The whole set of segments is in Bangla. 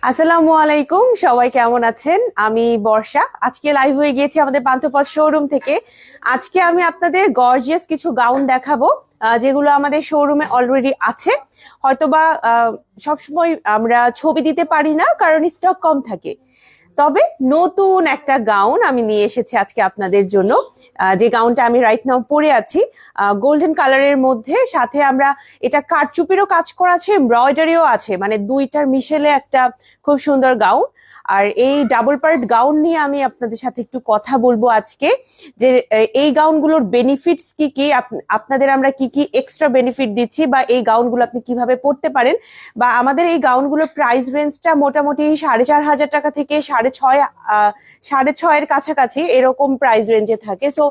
আসসালামু আলাইকুম, সবাই কেমন আছেন? আমি বর্ষা। আজকে লাইভ হয়ে গিয়েছি আমাদের পান্থপথ শোরুম থেকে। আজকে আমি আপনাদের গর্জিয়াস কিছু গাউন দেখাবো, যেগুলো আমাদের শোরুমে অলরেডি আছে। হয়তোবা সবসময় আমরা ছবি দিতে পারি না, কারণ স্টক কম থাকে। তবে নতুন একটা গাউন আমি নিয়ে এসেছি আজকে আপনাদের জন্য। যে গাউনটা আমি রাইট নাও পরে আছি, গোল্ডেন কালারের মধ্যে, সাথে আমরা এটা কারচুপিরও কাজ করা আছে, এমব্রয়ডারিও আছে, মানে দুইটার মিশেলে একটা খুব সুন্দর গাউন। আর এই ডাবল পার্ট গাউন নিয়ে আমি আপনাদের সাথে একটু কথা বলবো আজকে, যে এই গাউনগুলোর বেনিফিটস কি কি, আপনাদের আমরা কি কি এক্সট্রা বেনিফিট দিচ্ছি, বা এই গাউনগুলো আপনি কিভাবে পড়তে পারেন। বা আমাদের এই গাউনগুলোর প্রাইস রেঞ্জটা মোটামুটি 4,500 টাকা থেকে 6,500 কাছাকাছি এরকম প্রাইস রেঞ্জে থাকে। সো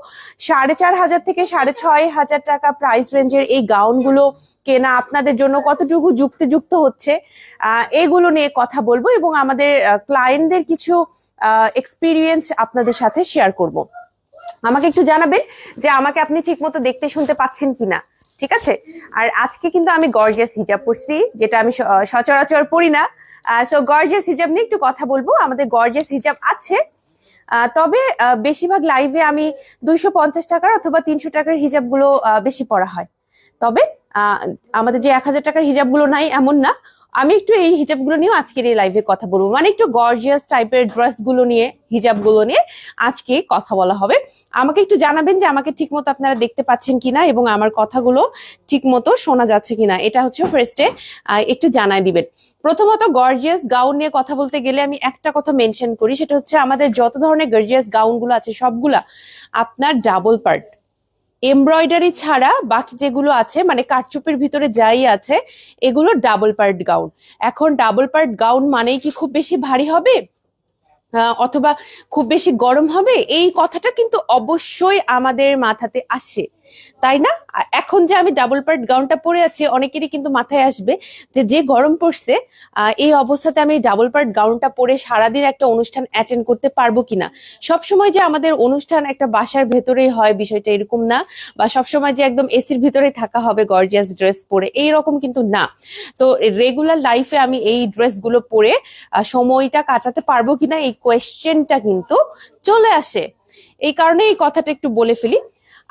4,500 থেকে 6,500 টাকা প্রাইস রেঞ্জের এই গাউনগুলো কেনা আপনাদের জন্য কতটুকু যুক্তিযুক্ত হচ্ছে, এগুলো নিয়ে কথা বলবো, এবং আমাদের ক্লায়েন্টদের কিছু এক্সপিরিয়েন্স আপনাদের সাথে শেয়ার করব। আমাকে একটু জানাবেন যে আমাকে আপনি ঠিক মতো দেখতে শুনতে পাচ্ছেন কিনা। ঠিক আছে? আর আজকে কিন্তু আমি গর্জিয়াস হিজাব পরছি, যেটা আমি সচরাচর পরি না। সো গর্জিয়াস হিজাব নিয়ে একটু কথা বলবো। আমাদের গর্জিয়াস হিজাব আছে, তবে বেশিরভাগ লাইভে আমি 250 টাকার অথবা 300 টাকার হিজাব গুলো বেশি পরা হয়। তবে আমাদের যে 1,000 টাকার হিজাব গুলো নাই এমন না। আমি একটু এই হিজাব গুলো নিয়েও আজকের এই লাইভে কথা বলবো, মানে একটু গর্জিয়াস টাইপের ড্রেস গুলো নিয়ে, হিজাব গুলো নিয়ে আজকে কথা বলা হবে। আমাকে একটু জানাবেন যে আমাকে ঠিক মতো আপনারা দেখতে পাচ্ছেন কিনা এবং আমার কথাগুলো ঠিক মতো শোনা যাচ্ছে কিনা। এটা হচ্ছে ফার্স্টে একটু জানাই দিবেন। প্রথমত, গর্জিয়াস গাউন নিয়ে কথা বলতে গেলে আমি একটা কথা মেনশন করি, সেটা হচ্ছে আমাদের যত ধরনের গর্জিয়াস গাউন গুলো আছে সবগুলা আপনার ডাবল পার্ট, এমব্রয়ডারি ছাড়া বাকি যেগুলো আছে, মানে কারচুপির ভিতরে যাই আছে, এগুলো ডাবল পার্ট গাউন। এখন ডাবল পার্ট গাউন মানেই কি খুব বেশি ভারী হবে অথবা খুব বেশি গরম হবে, এই কথাটা কিন্তু অবশ্যই আমাদের মাথাতে আসে, তাই না? এখন যে আমি ডাবল পার্ট গাউনটা পরে আছি, অনেকেরই কিন্তু মাথায় আসবে যে যে গরম পড়ছে, এই অবস্থাতে আমি ডাবল পার্ট গাউনটা পরে সারাদিন একটা অনুষ্ঠান অ্যাটেন্ড করতে পারবো কিনা। সবসময় যে আমাদের অনুষ্ঠান একটা বাসার ভেতরেই হয় বিষয়টা এরকম না, বা সবসময় যে একদম এসির ভিতরে থাকা হবে গর্জিয়াস ড্রেস পরে, এইরকম কিন্তু না। তো রেগুলার লাইফে আমি এই ড্রেসগুলো পরে সময়টা কাটাতে পারবো কিনা, এই কোয়েশ্চেনটা কিন্তু চলে আসে। এই কারণে এই কথাটা একটু বলে ফেলি।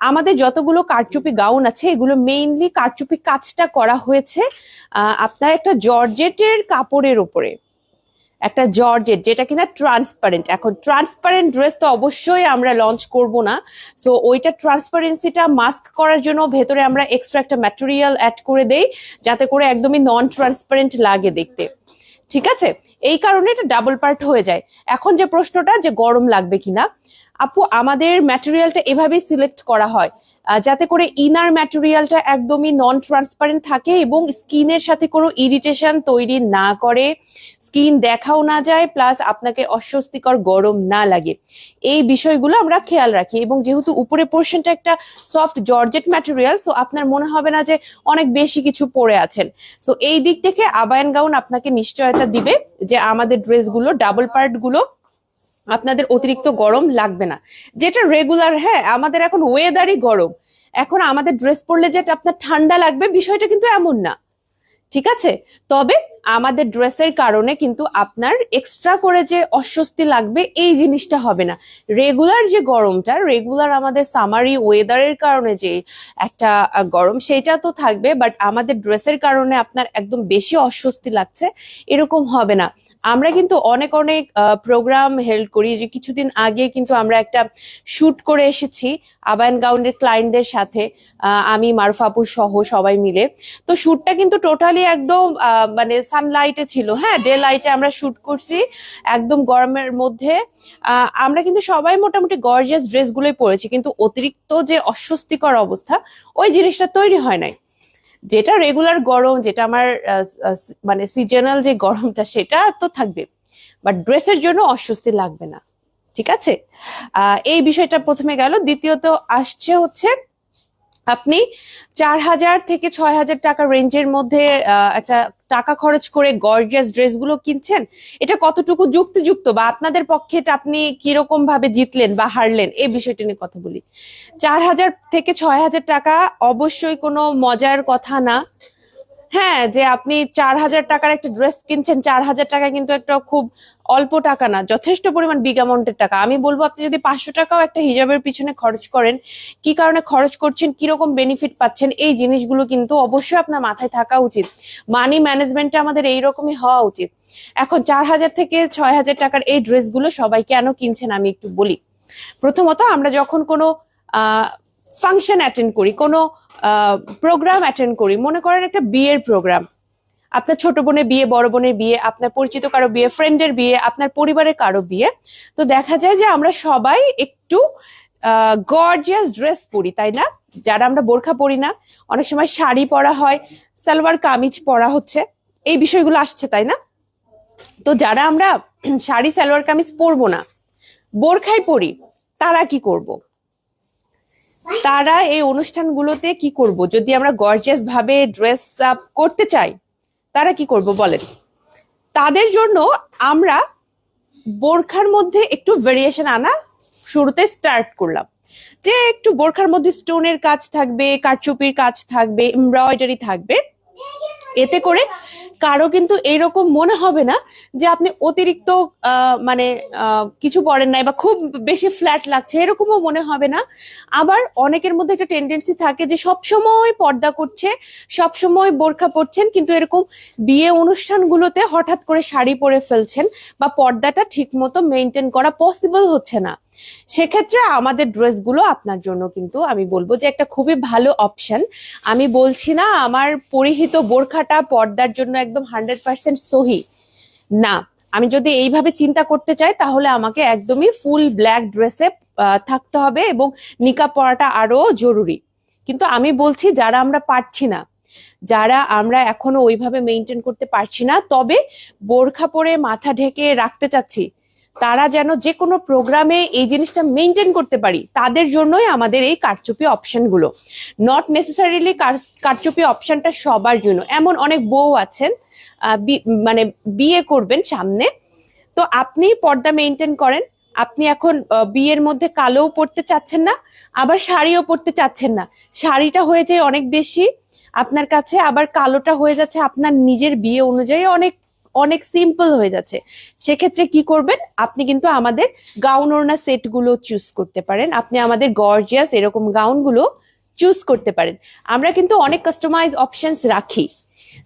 আমাদের যতগুলো কারচুপি গাউন আছে, এগুলো মেইনলি কারচুপি কাজটা করা হয়েছে আপনার একটা জর্জেটের কাপড়ের উপরে, একটা জর্জেট যেটা কিনা ট্রান্সপারেন্ট। এখন ট্রান্সপারেন্ট ড্রেস তো অবশ্যই আমরা লঞ্চ করব না, সো ওইটা ট্রান্সপারেন্সিটা মাস্ক করার জন্য ভেতরে আমরা এক্সট্রা একটা ম্যাটেরিয়াল অ্যাড করে দেই, যাতে করে একদমই নন ট্রান্সপারেন্ট লাগে দেখতে। ঠিক আছে? এই কারণে এটা ডাবল পার্ট হয়ে যায়। এখন যে প্রশ্নটা যে গরম লাগবে কিনা, আপু আমাদের ম্যাটেরিয়ালটা এভাবেই সিলেক্ট করা হয় যাতে করে ইনার ম্যাটেরিয়ালটা একদমই নন ট্রান্সপারেন্ট থাকে এবং স্কিনের সাথে কোনো ইরিটেশন তৈরি না করে, স্কিন দেখাও না যায়, প্লাস আপনাকে অস্বস্তিকর গরম না লাগে। এই বিষয়গুলো আমরা খেয়াল রাখি। এবং যেহেতু উপরে পোর্শনটা একটা সফট জর্জেট ম্যাটেরিয়াল, সো আপনার মনে হবে না যে অনেক বেশি কিছু পরে আছেন। সো এই দিক থেকে আবায়ান গাউন আপনাকে নিশ্চয়তা দিবে যে আমাদের ড্রেসগুলো, ডাবল পার্ট গুলো আপনাদের অতিরিক্ত গরম লাগবে না। যেটা রেগুলার, হ্যাঁ আমাদের এখন ওয়েদারই গরম, এখন আমাদের ড্রেস পরলে যেটা আপনার ঠান্ডা লাগবে বিষয়টা কিন্তু এমন না। ঠিক আছে? তবে আমাদের ড্রেসের কারণে কিন্তু আপনার এক্সট্রা করে যে অস্বস্তি লাগবে এই জিনিসটা হবে না। রেগুলার যে গরমটা, রেগুলার আমাদের সামারি ওয়েদারের কারণে যে একটা গরম, সেটা তো থাকবে, বাট আমাদের ড্রেসের কারণে আপনার একদম বেশি অস্বস্তি লাগছে এরকম হবে না। আমরা কিন্তু অনেক অনেক প্রোগ্রাম হেল্ড করি, যে কিছুদিন আগে কিন্তু আমরা একটা শুট করে এসেছি আবায়ান গাউনের ক্লায়েন্টদের সাথে, আমি মারুফা আপু সহ সবাই মিলে। তো শুটটা কিন্তু টোটালি একদম মানে সানলাইটে ছিল, হ্যাঁ ডে লাইটে আমরা শুট করছি একদম গরমের মধ্যে। আমরা কিন্তু সবাই মোটামুটি গর্জিয়াস ড্রেসগুলোই পরেছি, কিন্তু অতিরিক্ত যে অস্বস্তিকর অবস্থা ওই জিনিসটা তৈরি হয় নাই। যেটা রেগুলার গরম, যেটা আমার মানে সিজনাল যে গরমটা, সেটা তো থাকবে, বাট ড্রেসের জন্য অস্বস্তি লাগবে না। ঠিক আছে? এই বিষয়টা প্রথমে গেল। দ্বিতীয়ত আসছে হচ্ছে আপনি 4,000 থেকে 6,000 টাকা রেঞ্জের মধ্যে একটা টাকা খরচ করে গর্জিয়াস ড্রেসগুলো কিনছেন, এটা কতটুকু যুক্তিযুক্ত, বা আপনাদের পক্ষে এটা আপনি কিরকম ভাবে জিতলেন বা হারলেন এই বিষয়টা নিয়ে কথা বলি। 4,000 থেকে 6,000 টাকা অবশ্যই কোনো মজার কথা না। হ্যাঁ, যে আপনি 4,000 টাকার একটা ড্রেস কিনছেন, 4,000 টাকা কিন্তু একটা খুব অল্প টাকা না, যথেষ্ট পরিমাণ বিগ অ্যামাউন্টের টাকা। আমি বলবো আপনি যদি 500 টাকাও একটা হিজাবের পিছনে খরচ করেন, কি কারণে খরচ করছেন, কিরকম বেনিফিট পাচ্ছেন, এই জিনিসগুলো কিন্তু অবশ্যই আপনার মাথায় থাকা উচিত। মানি ম্যানেজমেন্টে আমাদের এইরকমই হওয়া উচিত। এখন 4,000 থেকে 6,000 টাকার এই ড্রেসগুলো সবাই কেন কিনছেন আমি একটু বলি। প্রথমত, আমরা যখন কোনো ফাংশন অ্যাটেন্ড করি, কোনো প্রোগ্রাম অ্যাটেন্ড করি, মনে করেন একটা বিয়ের প্রোগ্রাম, আপনার ছোট বোনের বিয়ে, বড় বোনের বিয়ে, আপনার পরিচিত কারো বিয়ে, ফ্রেন্ডের বিয়ে, আপনার পরিবারের কারো বিয়ে, তো দেখা যায় যে আমরা সবাই একটু গর্জিয়াস ড্রেস পরি, তাই না? যারা আমরা বোরখা পরি না, অনেক সময় শাড়ি পরা হয়, সালোয়ার কামিজ পরা হচ্ছে, এই বিষয়গুলো আসছে, তাই না? তো যারা আমরা শাড়ি সালোয়ার কামিজ পরবো না, বোরখাই পরি, তারা কি করব? তারা এই অনুষ্ঠানগুলোতে কি করব? যদি আমরা গর্জিয়াস ভাবে ড্রেস আপ করতে চাই, তারা কি করব বলেন? তাদের জন্য আমরা বোরখার মধ্যে একটু ভেরিয়েশন আনা শুরুতে স্টার্ট করলাম, যে একটু বোরখার মধ্যে স্টোনের কাজ থাকবে, কারচুপির কাজ থাকবে, এমব্রয়ডারি থাকবে। এতে করে কারো কিন্তু এইরকম মনে হবে না যে আপনি অতিরিক্ত মানে কিছু পরেন নাই বা খুব বেশি ফ্ল্যাট লাগছে, এরকমও মনে হবে না। আবার অনেকের মধ্যে একটা টেন্ডেন্সি থাকে যে সবসময় পর্দা করছে, সবসময় বোরখা পরছেন, কিন্তু এরকম বিয়ে অনুষ্ঠানগুলোতে হঠাৎ করে শাড়ি পরে ফেলছেন বা পর্দাটা ঠিক মতো মেনটেন করা পসিবল হচ্ছে না। সেক্ষেত্রে আমাদের ড্রেসগুলো আপনার জন্য কিন্তু আমি বলবো যে একটা খুবই ভালো অপশন। আমি বলছি না আমার পরিহিত বোরখাটা পর্দার জন্য একদম 100% সহি না। আমি যদি এইভাবে চিন্তা করতে চাই তাহলে আমাকে একদমই ফুল ব্ল্যাক ড্রেসে থাকতে হবে এবং নিকাব পরাটা আরো জরুরি। কিন্তু আমি বলছি যারা আমরা পারছি না, যারা আমরা এখনো ওইভাবে মেনটেন করতে পারছি না, তবে বোরখা পরে মাথা ঢেকে রাখতে চাচ্ছি, তারা যেন যে কোনো প্রোগ্রামে এই জিনিসটা মেনটেন করতে পারি, তাদের জন্যই আমাদের এই কারচুপি অপশনগুলো। নট নেসেসারিলি কারচুপি অপশনটা সবার জন্য। এমন অনেক বউ আছেন মানে বিয়ে করবেন সামনে, তো আপনি পর্দা মেনটেন করেন, আপনি এখন বিয়ের মধ্যে কালোও পরতে চাচ্ছেন না, আবার শাড়িও পরতে চাচ্ছেন না, শাড়িটা হয়ে যায় অনেক বেশি আপনার কাছে, আবার কালোটা হয়ে যাচ্ছে আপনার নিজের বিয়ে অনুযায়ী অনেক অনেক সিম্পল হয়ে যাচ্ছে। সেক্ষেত্রে কি করবেন, আপনি কিন্তু আমাদের গাউন ওড়না সেট গুলো চুজ করতে পারেন, আপনি আমাদের গর্জিয়াস এরকম গাউন গুলো চুজ করতে পারেন। আমরা কিন্তু অনেক কাস্টমাইজ অপশনস রাখি,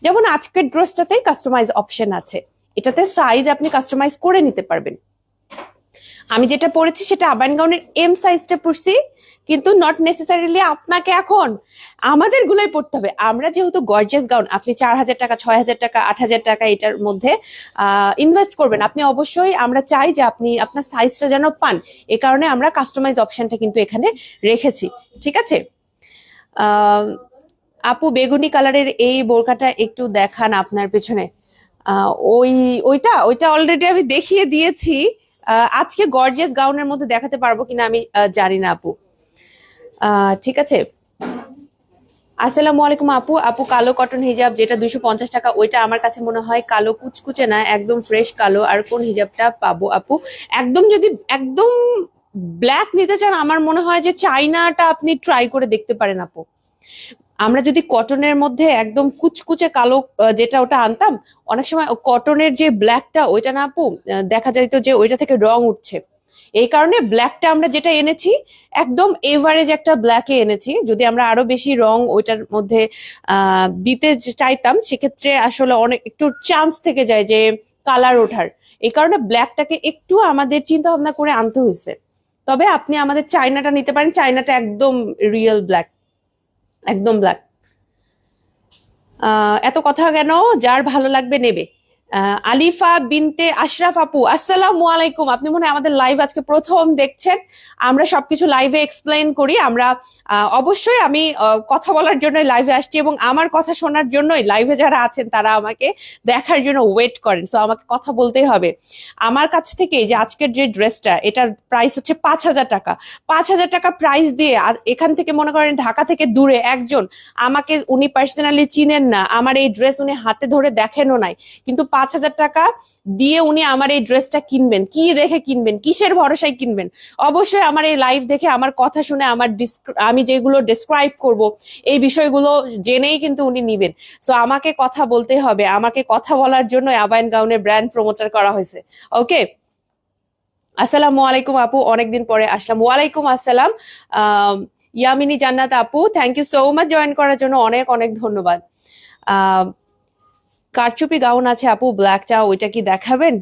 যেমন আজকের ড্রেসটাতে কাস্টমাইজ অপশন আছে, এটাতে সাইজ আপনি কাস্টমাইজ করে নিতে পারবেন। আমি যেটা পড়েছি সেটা আবান গাউনের এম সাইজটা পড়ছি, কিন্তু নট নেসেসারিলি আপনাকে এখন আমাদের গুলোই পড়তে হবে। আমরা যেহেতু গর্জিয়াস গাউন, আপনি 4,000 টাকা, 6,000 টাকা, 8,000 টাকা এটার মধ্যে ইনভেস্ট করবেন, আপনি অবশ্যই আমরা চাই যে আপনি আপনার সাইজটা যেন পান, এ কারণে আমরা কাস্টমাইজ অপশনটা কিন্তু এখানে রেখেছি। ঠিক আছে আপু, বেগুনি কালারের এই বোরকাটা একটু দেখান আপনার পেছনে। ওইটা ওইটা অলরেডি আমি দেখিয়ে দিয়েছি। আজকে গর্জিয়াস গাউনের মধ্যে দেখাতে পারবো কিনা আমি জানি না আপু। ঠিক আছে, আসসালামু আলাইকুম আপু। আপু, কালো কটন হিজাব যেটা 250 টাকা, ওইটা আমার কাছে মনে হয় কালো কুচকুচে না, একদম ফ্রেশ কালো। আর কোন হিজাবটা পাবো আপু? একদম যদি একদম ব্ল্যাক নিতে চান, আমার মনে হয় যে চাইনাটা আপনি ট্রাই করে দেখতে পারেন আপু। আমরা যদি কটনের মধ্যে একদম কুচকুচে কালো যেটা ওটা আনতাম, অনেক সময় কটনের যে ব্ল্যাকটা ওইটা না আপু, দেখা যেত যে ওইটা থেকে রং উঠছে, এই কারণে ব্ল্যাকটা আমরা যেটা এনেছি একদম এভারেজ একটা ব্ল্যাকে এনেছি। যদি আমরা আরো বেশি রং ওইটার মধ্যে দিতে চাইতাম, সেক্ষেত্রে আসলে অনেক একটু চান্স থেকে যায় যে কালার ওঠার, এই কারণে ব্ল্যাকটাকে একটু আমাদের চিন্তা ভাবনা করে আনতে হয়েছে। তবে আপনি আমাদের চাইনাটা নিতে পারেন, চাইনাটা একদম রিয়েল ব্ল্যাক, একদম ব্ল্যাক। এত কথা কেন, যার ভালো লাগবে নেবে। আলিফা বিনতে আশরাফ আপু, আসসালামু আলাইকুম। আপনি মনে হয় আমাদের লাইভ আজকে প্রথম দেখছেন। আমরা সবকিছু লাইভে এক্সপ্লেইন করি। আমরা অবশ্যই আমি কথা বলার জন্য লাইভে আসছি এবং আমার কথা শোনার জন্যই লাইভে যারা আছেন তারা আমাকে দেখার জন্য ওয়েট করেন। সো আমাকে কথা বলতেই হবে। আমার কাছ থেকে যে আজকের যে ড্রেসটা, এটার প্রাইস হচ্ছে 5,000 টাকা। 5,000 টাকা প্রাইস দিয়ে এখান থেকে মনে করেন ঢাকা থেকে দূরে একজন, আমাকে উনি পার্সোনালি চিনেন না, আমার এই ড্রেস উনি হাতে ধরে দেখেনও নাই, কিন্তু 5,000 টাকা দিয়ে উনি আমার এই ড্রেসটা কিনবেন, কি দেখে কিনবেন, কিসের ভরসায় কিনবেন? অবশ্যই আমার এই লাইভ দেখে আমার কথা শুনে আমি যেগুলো ডেসক্রাইব করব এই বিষয়গুলো জেনেই কিন্তু উনি নিবেন। সো আমাকে কথা বলতে হবে, আমাকে কথা বলার জন্য আবায়ন গাউনের ব্র্যান্ড প্রমোটার করা হয়েছে। ওকে, আসসালামু আলাইকুম আপু, অনেকদিন পরে আসলাম। ওয়ালাইকুম আসসালাম। ইয়ামিনী জান্নাত আপু, thank you so much join করার জন্য, অনেক অনেক ধন্যবাদ। কারচুপি গাউন আছে আপু, ব্ল্যাকটা, ওইটা কি দেখাবেন?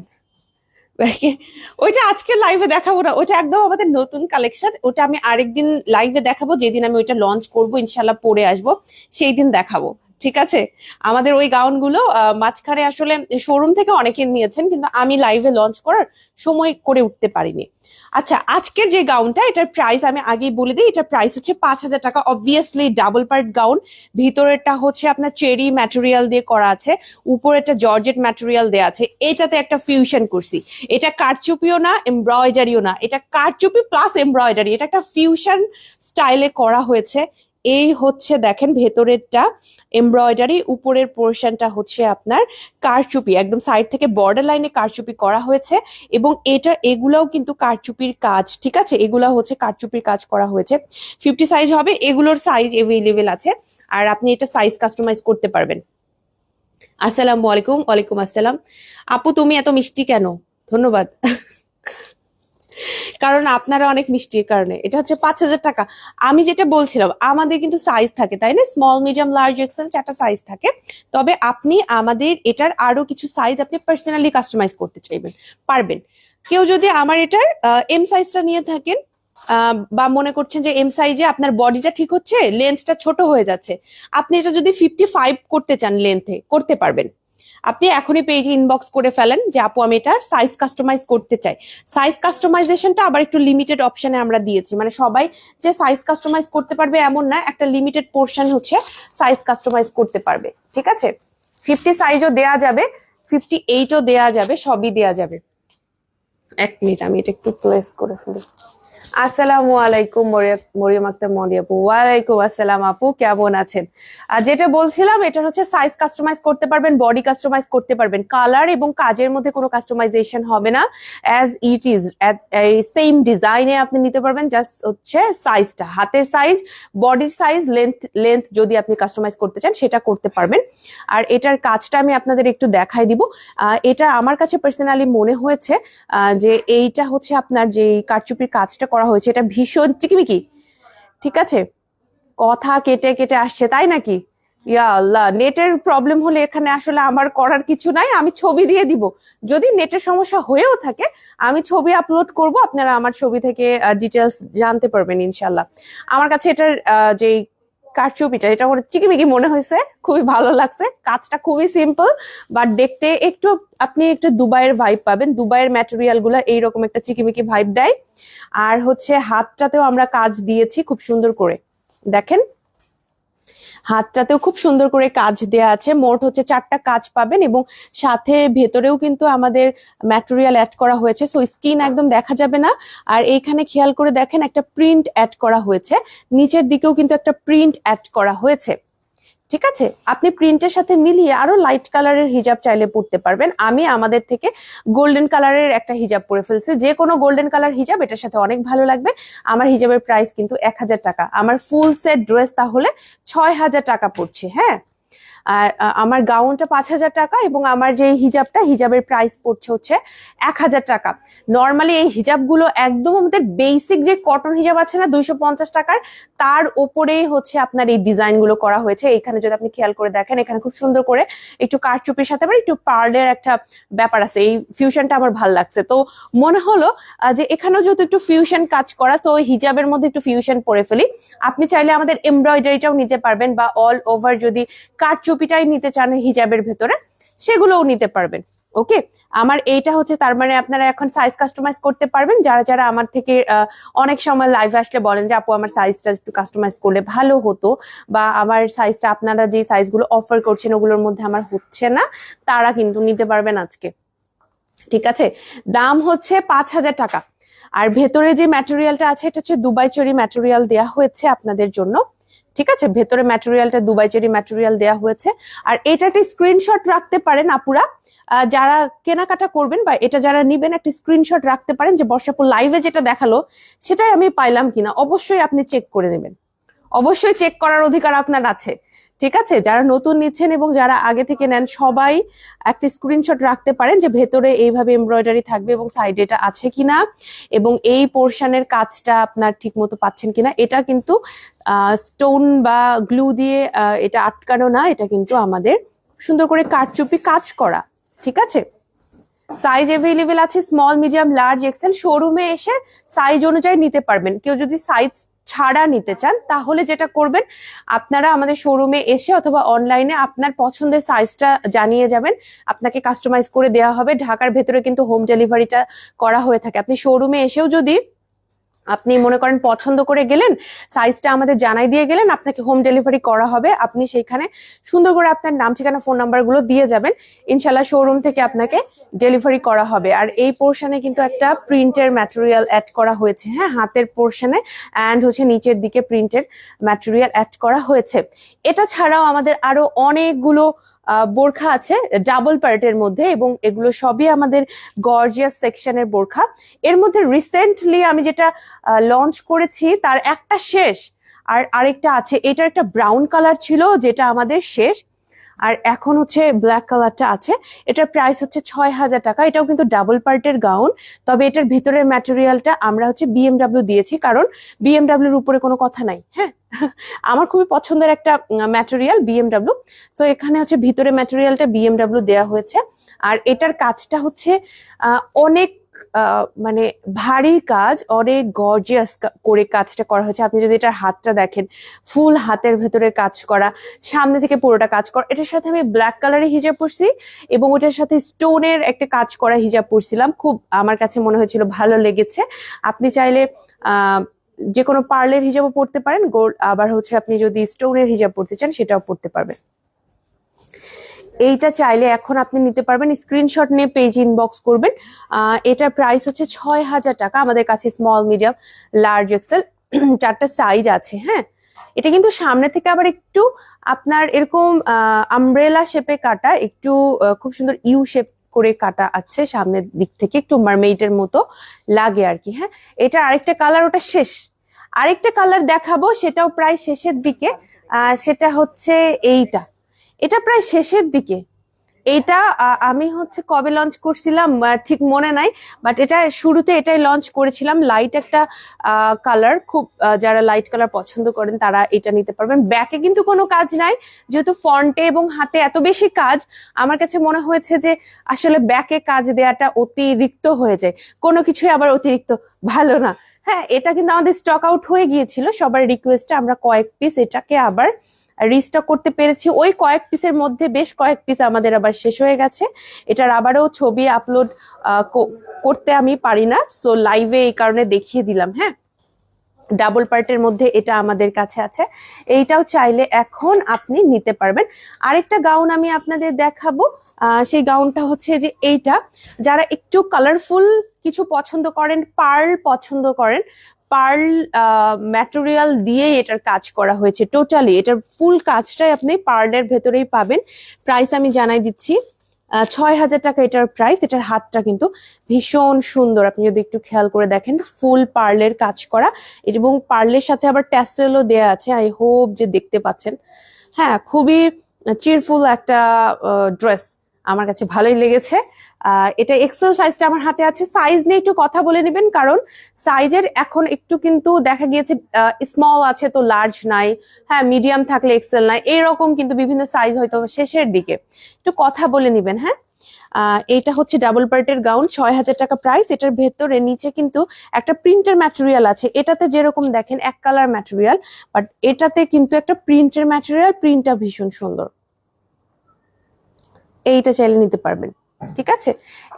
ওইটা আজকে লাইভে দেখাবো না, ওইটা একদম আমাদের নতুন কালেকশন। ওটা আমি আরেকদিন লাইভে দেখাবো, যেদিন আমি ওইটা লঞ্চ করব, ইনশাল্লাহ পরে আসবো, সেই দিন দেখাবো। ঠিক আছে? আমাদের ওই গাউনগুলো মাঝখানে আসলে শোরুম থেকে অনেকে নিয়েছেন, কিন্তু আমি লাইভে লঞ্চ করার সময় করে উঠতে পারিনি। আচ্ছা, আজকের যে গাউনটা, এটার প্রাইস আমি আগেই বলে দিই। এটার প্রাইস হচ্ছে 5,000 টাকা। অবভিয়াসলি ডাবল পার্ট গাউন, ভিতরেরটা হচ্ছে আপনার চেরি ম্যাটেরিয়াল দিয়ে করা আছে, উপরে একটা জর্জেট ম্যাটেরিয়াল দেওয়া আছে। এটাতে একটা ফিউশন করছি। এটা কারচুপিও না, এমব্রয়ডারিও না, এটা কারচুপি প্লাস এমব্রয়ডারি, এটা একটা ফিউশন স্টাইলে করা হয়েছে। এই হচ্ছে দেখেন ভেতরেরটা এমব্রয়ডারি, উপরের পোর্শনটা হচ্ছে আপনার কারচুপি, একদম সাইড থেকে বর্ডার লাইনে কারচুপি করা হয়েছে। এবং এগুলাও কিন্তু কারচুপির কাজ, ঠিক আছে? এগুলা হচ্ছে কারচুপির কাজ করা হয়েছে। 50 সাইজ হবে, এগুলোর সাইজ এভেলেবেল আছে, আর আপনি এটা সাইজ কাস্টমাইজ করতে পারবেন। আসসালামু আলাইকুম। ওয়ালাইকুম আসসালাম। আপু তুমি এত মিষ্টি কেন? ধন্যবাদ। কারণ আপনারা অনেক মিষ্টির কারণে। এটা হচ্ছে 5,000 টাকা। আমি যেটা বলছিলাম, আমাদের কিন্তু সাইজ থাকে, তাই না? স্মল, মিডিয়াম, লার্জ, এক্সেল 4টা সাইজ থাকে। তবে আপনি আমাদের এটার আরো কিছু সাইজ আপনি পার্সোনালি কাস্টমাইজ করতে চাইবেন, পারবেন। কেউ যদি আমার এটার এম সাইজটা নিয়ে থাকেন, বা মনে করছেন যে এম সাইজে আপনার বডিটা ঠিক হচ্ছে, লেন্থটা ছোট হয়ে যাচ্ছে, আপনি এটা যদি 55 করতে চান লেন্থে, করতে পারবেন। আপনি এখনই পেজে ইনবক্স করে ফেলেন যে আপু আমি এটার সাইজ কাস্টমাইজ করতে চাই। সাইজ কাস্টমাইজেশনটা আবার একটু লিমিটেড অপশনে আমরা দিয়েছি, মানে সবাই যে সাইজ কাস্টমাইজ করতে পারবে এমন না, একটা লিমিটেড পোর্শন হচ্ছে সাইজ কাস্টমাইজ করতে পারবে। ঠিক আছে? 50 সাইজও দেয়া যাবে, 58ও দেয়া যাবে, সবই দেয়া যাবে। এক মিনিট, আমি এটা একটু প্লেস করে ফেলি। আসসালামু আলাইকুম মরিয়ম আক্তার মলি আপু। ওয়ালাইকুম আসসালাম আপু, কেমন আছেন? আর যেটা বলছিলাম, এটা হচ্ছে সাইজ কাস্টমাইজ করতে পারবেন, বডি কাস্টমাইজ করতে পারবেন, কালার এবং কাজের মধ্যে কোনো কাস্টমাইজেশন হবে না, অ্যাজ ইট ইজ সেম ডিজাইনে আপনি নিতে পারবেন। জাস্ট হচ্ছে সাইজটা, হাতের সাইজ, বডির সাইজ, লেন্থ যদি আপনি কাস্টমাইজ করতে চান সেটা করতে পারবেন। আর এটার কাজটা আমি আপনাদের একটু দেখাই দিব। এটা আমার কাছে পার্সোনালি মনে হয়েছে যে এইটা হচ্ছে আপনার যে কারচুপির কাজটা করা হয়েছে, এটা ভীষণ চিকিমিকি। ঠিক আছে? কথা কেটে কেটে আসছে, তাই নাকি? ইয়া আল্লাহ, নেটের প্রবলেম হলে এখানে আসলে আমার করার কিছু নাই, আমি ছবি দিয়ে দিব। যদি নেটের সমস্যা হয়েও থাকে, আমি ছবি আপলোড করব, আপনারা আমার ছবি থেকে ডিটেলস জানতে পারবেন ইনশাল্লাহ। আমার কাছে এটার যে কারচুপিটা, এটা আমার চিকিমিকি মনে হয়েছে, খুবই ভালো লাগছে। কাজটা খুবই সিম্পল, বাট দেখতে একটু আপনি একটু দুবাইয়ের ভাইব পাবেন। দুবাইয়ের ম্যাটেরিয়াল গুলা এইরকম একটা চিকিমিকি ভাইব দেয়। আর হচ্ছে হাতটাতেও আমরা কাজ দিয়েছি খুব সুন্দর করে, দেখেন হাতটাতেও খুব সুন্দর করে কাজ দেয়া আছে। মোট হচ্ছে 4টা কাজ পাবেন, এবং সাথে ভেতরেও কিন্তু আমাদের ম্যাটেরিয়াল অ্যাড করা হয়েছে, সো স্কিন একদম দেখা যাবে না। আর এইখানে খেয়াল করে দেখেন, একটা প্রিন্ট অ্যাড করা হয়েছে, নিচের দিকেও কিন্তু একটা প্রিন্ট অ্যাড করা হয়েছে। ঠিক আছে? আপনি প্রিন্টের সাথে মিলিয়ে আরো লাইট কালারের হিজাব চাইলে পরতে পারবেন। আমি আমাদের থেকে গোল্ডেন কালারের একটা হিজাব পরে ফেলছি, যে কোনো গোল্ডেন কালার হিজাব এটার সাথে অনেক ভালো লাগবে। আমার হিজাবের প্রাইস কিন্তু 1,000 টাকা। আমার ফুল সেট ড্রেস তাহলে 6,000 টাকা পড়ছে। হ্যাঁ, আর আমার গাউনটা 5,000 টাকা, এবং আমার যে হিজাবের প্রাইস পড়ছে হচ্ছে 1,000 টাকা। নর্মালি এই হিজাবগুলো একদম আমাদের বেসিক যে কটন হিজাব আছে না 250 টাকার, তার ওপরেই হচ্ছে আপনার এই ডিজাইন গুলো করা হয়েছে। এখানে যদি আপনি খেয়াল করে দেখেন, এখানে খুব সুন্দর করে একটু কারচুপির সাথে আবার একটু পার্লের একটা ব্যাপার আছে। এই ফিউশনটা আমার ভাল লাগছে, তো মনে হলো যে এখানেও যেহেতু একটু ফিউশন কাজ করা, তো ওই হিজাবের মধ্যে একটু ফিউশন পরে ফেলি। আপনি চাইলে আমাদের এমব্রয়ডারিটাও নিতে পারবেন, বা অল ওভার যদি কারচুপিটাই নিতে চান হিজাবের ভেতরে, সেগুলোও নিতে পারবেন। ওকে, আমার এইটা হচ্ছে, তার মানে আপনারা এখন সাইজ কাস্টমাইজ করতে পারবেন। যারা যারা আমার থেকে অনেক সময় লাইভে আসলে বলেন যে আপু আমার সাইজটা একটু কাস্টমাইজ করলে ভালো হতো, বা আমার সাইজটা আপনারা যে সাইজগুলো অফার করছেন ওগুলোর মধ্যে আমার হচ্ছে না, তারা কিন্তু নিতে পারবেন আজকে। ঠিক আছে? দাম হচ্ছে 5,000 টাকা। আর ভেতরে যে ম্যাটেরিয়ালটা আছে, এটা হচ্ছে দুবাই চেরি ম্যাটেরিয়াল দেয়া হয়েছে আপনাদের জন্য। ঠিক আছে, ভেতরে ম্যাটেরিয়ালটা দুবাই চেরি ম্যাটেরিয়াল দেওয়া হয়েছে। আর এটা একটা স্ক্রিনশট রাখতে পারেন আপুরা, যারা কেনাকাটা করবেন বা এটা যারা নিবেন, একটা স্ক্রিনশট রাখতে পারেন যে বর্ষাপুর লাইভে যেটা দেখালো সেটাই আমি পাইলাম কিনা। অবশ্যই আপনি চেক করে নেবেন, অবশ্যই চেক করার অধিকার আপনার আছে। ঠিক আছে, যারা নতুন নিচ্ছেন এবং যারা আগে থেকে নেন সবাই একটা স্ক্রিনশট রাখতে পারেন যে ভেতরে এইভাবে এমব্রয়ডারি থাকবে এবং সাইডে এটা আছে কিনা, এবং এই পোর্শনের কাজটা আপনার ঠিক মতো পাচ্ছেন কিনা। এটা কিন্তু স্টোন বা গ্লু দিয়ে এটা আটকানো না, এটা কিন্তু আমাদের সুন্দর করে কারচুপি কাজ করা। ঠিক আছে, সাইজ অ্যাভেলেবেল আছে স্মল, মিডিয়াম, লার্জ, এক্সেল। শোরুমে এসে সাইজ অনুযায়ী নিতে পারবেন। কেউ যদি সাইজ ছাড়া নিতে চান তাহলে যেটা করবেন, আপনারা আমাদের শোরুমে এসে অথবা অনলাইনে আপনার পছন্দের সাইজটা জানিয়ে যাবেন, আপনাকে কাস্টমাইজ করে দেওয়া হবে। ঢাকার ভেতরে কিন্তু হোম ডেলিভারিটা করা হয়ে থাকে। আপনি শোরুমে এসেও যদি আপনি মনে করেন পছন্দ করে গেলেন, সাইজটা আমাদের জানাই দিয়ে গেলেন, আপনাকে হোম ডেলিভারি করা হবে। আপনি সেইখানে সুন্দর করে আপনার নাম, ঠিকানা, ফোন নাম্বার গুলো দিয়ে যাবেন, ইনশাল্লাহ শোরুম থেকে আপনাকে ডেলিভারি করা হবে। আর এই পোর্শনে কিন্তু একটা প্রিন্টের ম্যাটেরিয়াল অ্যাড করা হয়েছে, হ্যাঁ, হাতের পোর্শনে অ্যান্ড হচ্ছে নিচের দিকে প্রিন্টের ম্যাটেরিয়াল অ্যাড করা হয়েছে। এটা ছাড়াও আমাদের আরো অনেকগুলো বোরখা আছে ডাবল পার্টের মধ্যে, এবং এগুলো সবই আমাদের গর্জিয়াস সেকশনের বোরখা। এর মধ্যে রিসেন্টলি আমি যেটা লঞ্চ করেছি তার একটা শেষ, আর আরেকটা আছে। এটার একটা ব্রাউন কালার ছিল যেটা আমাদের শেষ, আর এখন হচ্ছে ব্ল্যাক কালারটা আছে। এটার প্রাইস হচ্ছে 6,000 টাকা। এটাও কিন্তু ডাবল পার্টের গাউন, তবে এটার ভিতরের ম্যাটেরিয়ালটা আমরা হচ্ছে বিএমডাব্লিউ দিয়েছি, কারণ বিএমডাব্লিউর উপরে কোনো কথা নাই। হ্যাঁ, আমার খুবই পছন্দের একটা ম্যাটেরিয়াল বিএমডাব্লিউ। তো এখানে হচ্ছে ভিতরে ম্যাটেরিয়ালটা বিএমডাব্লিউ দেওয়া হয়েছে। আর এটার কাজটা হচ্ছে অনেক মানে ভারী কাজ, অনেক গর্জিয়াস করে কাজটা করা হয়েছে। আপনি যদি এটার হাতটা দেখেন, ফুল হাতের ভেতরে কাজ করা, সামনে থেকে পুরোটা কাজ করা। এটার সাথে আমি ব্ল্যাক কালারের হিজাব পরছি এবং ওটার সাথে স্টোনের একটা কাজ করা হিজাব পরছিলাম। খুব আমার কাছে মনে হয়েছিল ভালো লেগেছে। আপনি চাইলে যে কোনো পার্লের হিজাবও পরতে পারেন, গোল্ড, আবার হচ্ছে আপনি যদি স্টোনের হিজাব পরতে চান সেটাও পরতে পারবেন। এইটা চাইলে এখন আপনি নিতে পারবেন, স্ক্রিনশট নিয়ে পেজ ইনবক্স করবেন। এটার প্রাইস হচ্ছে 6,000 টাকা। আমাদের কাছে স্মল, মিডিয়াম, লার্জ, এক্সেল 4টা সাইজ আছে। হ্যাঁ, এটা কিন্তু সামনে থেকে আবার একটু আপনার এরকম আমব্রেলা শেপে কাটা, একটু খুব সুন্দর ইউ শেপ করে কাটা আছে সামনের দিক থেকে, একটু মারমেইডের মতো লাগে আর কি। হ্যাঁ, এটা আরেকটা কালার, ওটা শেষ। আরেকটা কালার দেখাবো, সেটাও প্রায় শেষের দিকে। সেটা হচ্ছে এইটা, এটা প্রায় শেষের দিকে। এইটা আমি হচ্ছে কবে লঞ্চ করছিলাম ঠিক মনে নাই, বাট এটা শুরুতে এটাই লঞ্চ করেছিলাম। লাইট একটা কালার, খুব যারা লাইট কালার পছন্দ করেন তারা এটা নিতে পারবেন। ব্যাকে কিন্তু কোনো কাজ নাই, যেহেতু ফ্রন্টে এবং হাতে এত বেশি কাজ, আমার কাছে মনে হয়েছে যে আসলে ব্যাকে কাজ দেওয়াটা অতিরিক্ত হয়ে যায়, কোনো কিছুই আবার অতিরিক্ত ভালো না। হ্যাঁ, এটা কিন্তু আমাদের স্টক আউট হয়ে গিয়েছিল, সবার রিকোয়েস্টে আমরা কয়েক পিস এটাকে আবার রিস্টক করতে পেরেছি। ওই কয়েক পিসের মধ্যে বেশ কয়েক পিস আমাদের আবার শেষ হয়ে গেছে। এটার আবারও ছবি আপলোড করতে আমি পারি না, সো লাইভে এই কারণে দেখিয়ে দিলাম। হ্যাঁ, ডাবল পার্টের মধ্যে এটা আমাদের কাছে আছে। এইটাও চাইলে এখন আপনি নিতে পারবেন। আরেকটা গাউন আমি আপনাদের দেখাবো, সেই গাউনটা হচ্ছে যে এইটা, যারা একটু কালারফুল কিছু পছন্দ করেন, পার্ল পছন্দ করেন, পার্ল ম্যাটেরিয়াল দিয়ে এটার কাজ করা হয়েছে টোটালি। এটার ফুল কাজটাই আপনি পার্লের ভেতরেই পাবেন। প্রাইস আমি জানাই দিচ্ছি, 6,000 টাকা এটার প্রাইস। এটার হাতটা কিন্তু ভীষণ সুন্দর, আপনি যদি একটু খেয়াল করে দেখেন, ফুল পার্লের কাজ করা এবং পার্লের সাথে আবার ট্যাসেলও দেয়া আছে। আই হোপ যে দেখতে পাচ্ছেন। হ্যাঁ, খুবই চিরফুল একটা ড্রেস, আমার কাছে ভালোই লেগেছে। এটা এক্সেল সাইজটা আমার হাতে আছে। সাইজ নিয়ে একটু কথা বলে নেবেন, কারণ সাইজের এখন একটু কিন্তু দেখা গিয়েছে স্মল আছে তো লার্জ নাই, হ্যাঁ, মিডিয়াম থাকলে এক্সেল নাই, এরকম কিন্তু বিভিন্ন সাইজ হয়তো শেষের দিকে, একটু কথা বলে নেবেন। হ্যাঁ, এটা হচ্ছে ডাবল পার্টের গাউন, 6,000 টাকা প্রাইস। এটার ভেতরে নিচে কিন্তু একটা প্রিন্টের ম্যাটেরিয়াল আছে। এটাতে যেরকম দেখেন এক কালার ম্যাটেরিয়াল, বাট এটাতে কিন্তু একটা প্রিন্টের ম্যাটেরিয়াল, প্রিন্টটা ভীষণ সুন্দর। এইটা চাইলে নিতে পারবেন। ঠিক আছে,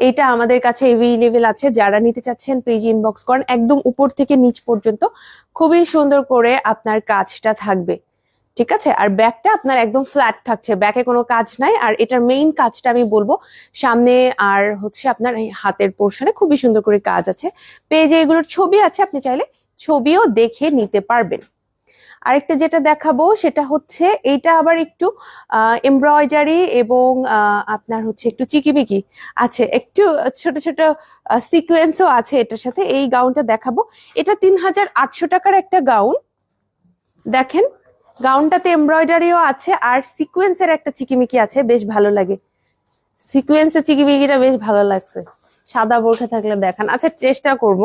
এইটা আমাদের কাছে এভেইলেবল আছে। যারা নিতে চাচ্ছেন পেজ ইনবক্স করেন। একদম উপর থেকে নিচ পর্যন্ত খুবই সুন্দর করে আপনার কাজটা থাকবে। ঠিক আছে, আর ব্যাকটা আপনার একদম ফ্ল্যাট থাকছে, ব্যাকে কোনো কাজ নাই। আর এটার মেইন কাজটা আমি বলবো সামনে, আর হচ্ছে আপনার এই হাতের পোর্শনে খুবই সুন্দর করে কাজ আছে। পেজে এগুলোর ছবি আছে, আপনি চাইলে ছবিও দেখে নিতে পারবেন। আরেকটা যেটা দেখাবো সেটা হচ্ছে এইটা আবার একটু এমব্রয়ডারি এবং আপনার হচ্ছে একটু চিকিমিকি আছে, একটু ছোট ছোট সিকোয়েন্সও আছে এটার সাথে। এই গাউনটা দেখাবো, এটা 3800 টাকার একটা গাউন। দেখেন গাউনটাতে এমব্রয়ডারিও আছে আর সিকোয়েন্সের একটা চিকিমিকি আছে, বেশ ভালো লাগে। সিকোয়েন্সের চিকিমিকিটা বেশ ভালো লাগছে, সাদা বোরখা থাকলে দেখান। আচ্ছা চেষ্টা করব।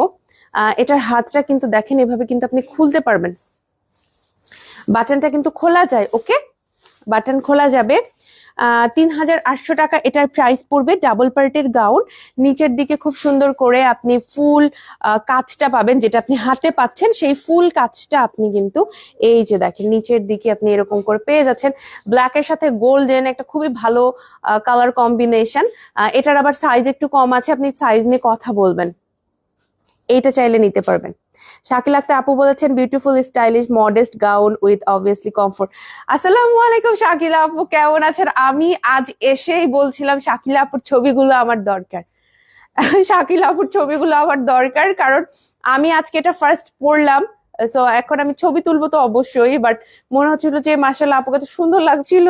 এটার হাতটা কিন্তু দেখেন এভাবে কিন্তু আপনি খুলতে পারবেন, বাটনটা কিন্তু খোলা যায়। ওকে, বাটন খোলা যাবে। 3800 টাকা এটার প্রাইস পড়বে। ডাবল পার্টের গাউন, নিচের দিকে খুব সুন্দর করে আপনি ফুল কাজটা পাবেন, যেটা আপনি হাতে পাচ্ছেন সেই ফুল কাজটা আপনি কিন্তু এই যে দেখেন নিচের দিকে আপনি এরকম করে পেয়ে যাচ্ছেন। ব্ল্যাকের সাথে গোল্ডেন একটা খুবই ভালো কালার কম্বিনেশন। এটার আবার সাইজ একটু কম আছে, আপনি সাইজ নিয়ে কথা বলবেন, এইটা চাইলে নিতে পারবেন। শাকিল আক্তার আপু বলেছেন beautiful stylish modest gown with obviously comfort. আসসালামু আলাইকুম শাকিলা আপু, কেমন আছেন? আমি আজ এসেই বলছিলাম শাকিলা আপুর ছবিগুলো আমার দরকার। শাকিলা আপুর ছবিগুলো আমার দরকার, কারণ আমি আজকে এটা ফার্স্ট পড়লাম। সো এখন আমি ছবি তুলবো তো অবশ্যই, বাট মনে হচ্ছিল যে মাশাআল্লাহ আপুকে তো সুন্দর লাগছিল,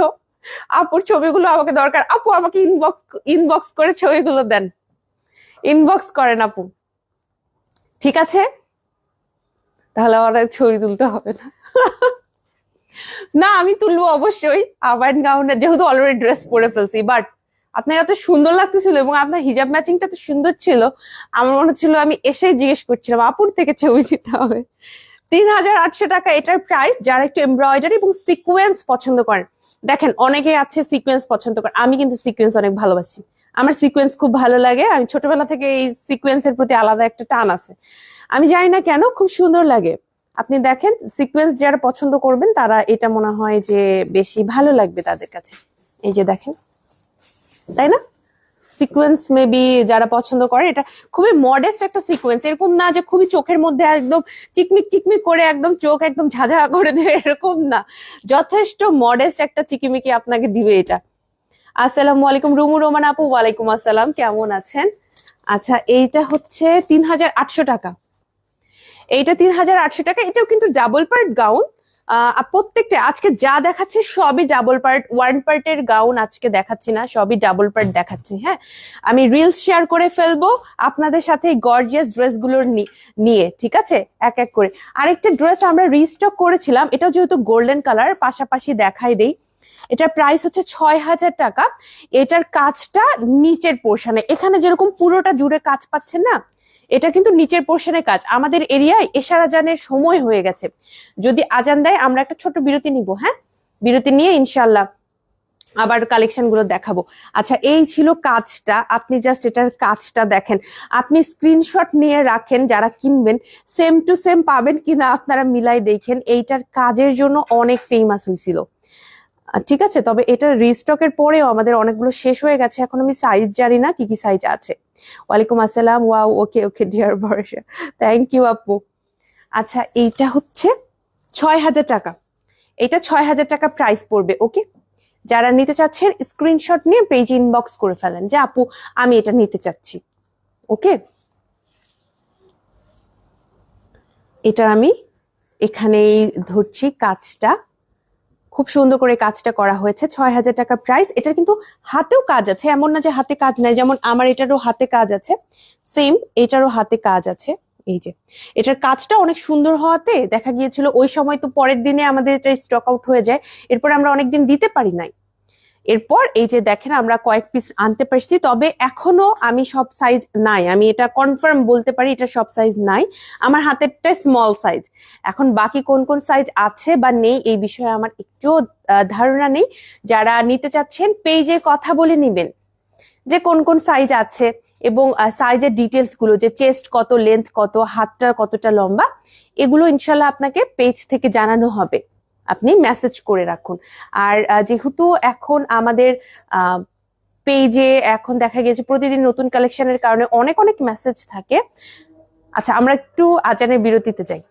আপুর ছবিগুলো আমাকে দরকার। আপু আমাকে ইনবক্স করে ছবিগুলো দেন, ইনবক্স করেন আপু, ঠিক আছে? তাহলে আমার আর ছবি তুলতে হবে না। না আমি তুলবো অবশ্যই, আবার গাউনে যেহেতু অলরেডি ড্রেস পরে ফেলছি। বাট আপনার এত সুন্দর লাগতেছিল এবং আপনার হিজাব ম্যাচিংটা তো সুন্দর ছিল, আমার মনে হচ্ছিল আমি এসেই জিজ্ঞেস করছিলাম আপুর থেকে ছবি দিতে হবে। 3800 টাকা এটার প্রাইস। যারা একটু এমব্রয়ডারি এবং সিকোয়েন্স পছন্দ করেন, দেখেন অনেকে আছে সিকোয়েন্স পছন্দ করে, আমি কিন্তু সিকোয়েন্স অনেক ভালোবাসি, আমার সিকোয়েন্স খুব ভালো লাগে। আমি ছোটবেলা থেকে এই সিকোয়েন্সের প্রতি আলাদা একটা টান আছে, আমি জানি না কেন, খুব সুন্দর লাগে। আপনি দেখেন সিকোয়েন্স যারা পছন্দ করবেন তারা এটা মনে হয় যে বেশি ভালো লাগবে তাদের কাছে। এই যে দেখেন, তাই না? সিকোয়েন্স মেবি যারা পছন্দ করে, এটা খুবই মডেস্ট একটা সিকোয়েন্স, এরকম না যে খুবই চোখের মধ্যে একদম চিকমিক চিকমিক করে একদম চোখ একদম ঝাঝা করে দেবে, এরকম না, যথেষ্ট মডেস্ট একটা চিকিমিকি আপনাকে দিবে এটা। আসসালামু আলাইকুম রুমু রোমান আপু, ওয়ালাইকুম আসসালাম, কেমন আছেন? আচ্ছা এইটা হচ্ছে 3800 টাকা, এইটা 3800 টাকা। এটাও কিন্তু ডাবল পার্ট গাউন। প্রত্যেকটা আজকে যা দেখাচ্ছে সবই ডাবল পার্ট, ওয়ান পার্টের গাউন আজকে দেখাচ্ছি না, সবই ডাবল পার্ট দেখাচ্ছি। হ্যাঁ, আমি রিলস শেয়ার করে ফেলবো আপনাদের সাথে গর্জিয়াস ড্রেসগুলোর নিয়ে, ঠিক আছে, এক এক করে। আরেকটা ড্রেস আমরা রিস্টক করেছিলাম, এটাও যেহেতু গোল্ডেন কালার, পাশাপাশি দেখাই দেই। এটার প্রাইস হচ্ছে 6000 টাকা। এটার কাজটা নিচের পোর্শনে, এখানে যেরকম পুরোটা জুড়ে কাজ পাচ্ছেন না, এটা কিন্তু নিচের পোর্শনে কাজ। আমাদের এরিয়ায় এশার আজানের সময় হয়ে গেছে, যদি আজান দেয় আমরা একটা ছোট বিরতি নিব। হ্যাঁ, বিরতি নিয়ে ইনশাল্লাহ আবার কালেকশন গুলো দেখাবো। আচ্ছা এই ছিল কাজটা, আপনি জাস্ট এটার কাজটা দেখেন, আপনি স্ক্রিনশট নিয়ে রাখেন, যারা কিনবেন সেম টু সেম পাবেন কিনা আপনারা মিলাই দেখেন। এইটার কাজের জন্য অনেক ফেমাস হয়েছিল, ঠিক আছে? তবে এটা রিস্টকের পরেও আমাদের অনেকগুলো শেষ হয়ে গেছে, এখন আমি সাইজ জানি না কি কি সাইজ আছে। ওয়ালাইকুম আসসালাম, wow, okay okay dear Barsha, thank you আপু। আচ্ছা এইটা হচ্ছে 6000 টাকা, এটা 6000 টাকা প্রাইস পড়বে। ওকে, যারা নিতে চাচ্ছেন স্ক্রিনশট নিয়ে পেজে ইনবক্স করে ফেলেন যে আপু আমি এটা নিতে চাচ্ছি। ওকে, এটা আমি এখানেই ধরছি, কাজটা খুব সুন্দর করে কাজটা করা হয়েছে। 6000 টাকা প্রাইস। এটার কিন্তু হাতেও কাজ আছে, এমন না যে হাতে কাজ নাই, যেমন আমার এটারও হাতে কাজ আছে, সেম এটারও হাতে কাজ আছে। এই যে এটার কাজটা অনেক সুন্দর হওয়াতে দেখা গিয়েছিল ওই সময়, তো পরের দিনে আমাদের এটা স্টক আউট হয়ে যায়, এরপর আমরা অনেকদিন দিতে পারি নাই। এরপর এই যে দেখেন আমরা কয়েক পিস আনতে পারছি, তবে এখনো আমি সব সাইজ নাই, আমি এটা কনফার্ম বলতে পারি এটা সব সাইজ নাই, আমার হাতেরটা স্মল সাইজ। এখন বাকি কোন কোন সাইজ আছে বা নেই এই বিষয়ে আমার একটু ধারণা নেই। যারা নিতে চাচ্ছেন পেজে কথা বলে নিবেন যে কোন কোন সাইজ আছে, এবং সাইজের ডিটেলস গুলো, যে চেস্ট কত, লেন্থ কত, হাতটা কতটা লম্বা, এগুলো ইনশাল্লাহ আপনাকে পেজ থেকে জানানো হবে, আপনি মেসেজ করে রাখুন। আর যেহেতু এখন আমাদের পেজে এখন দেখা গেছে প্রতিদিন নতুন কালেকশনের কারণে অনেক অনেক মেসেজ থাকে। আচ্ছা আমরা একটু আজানের বিরতিতে যাই।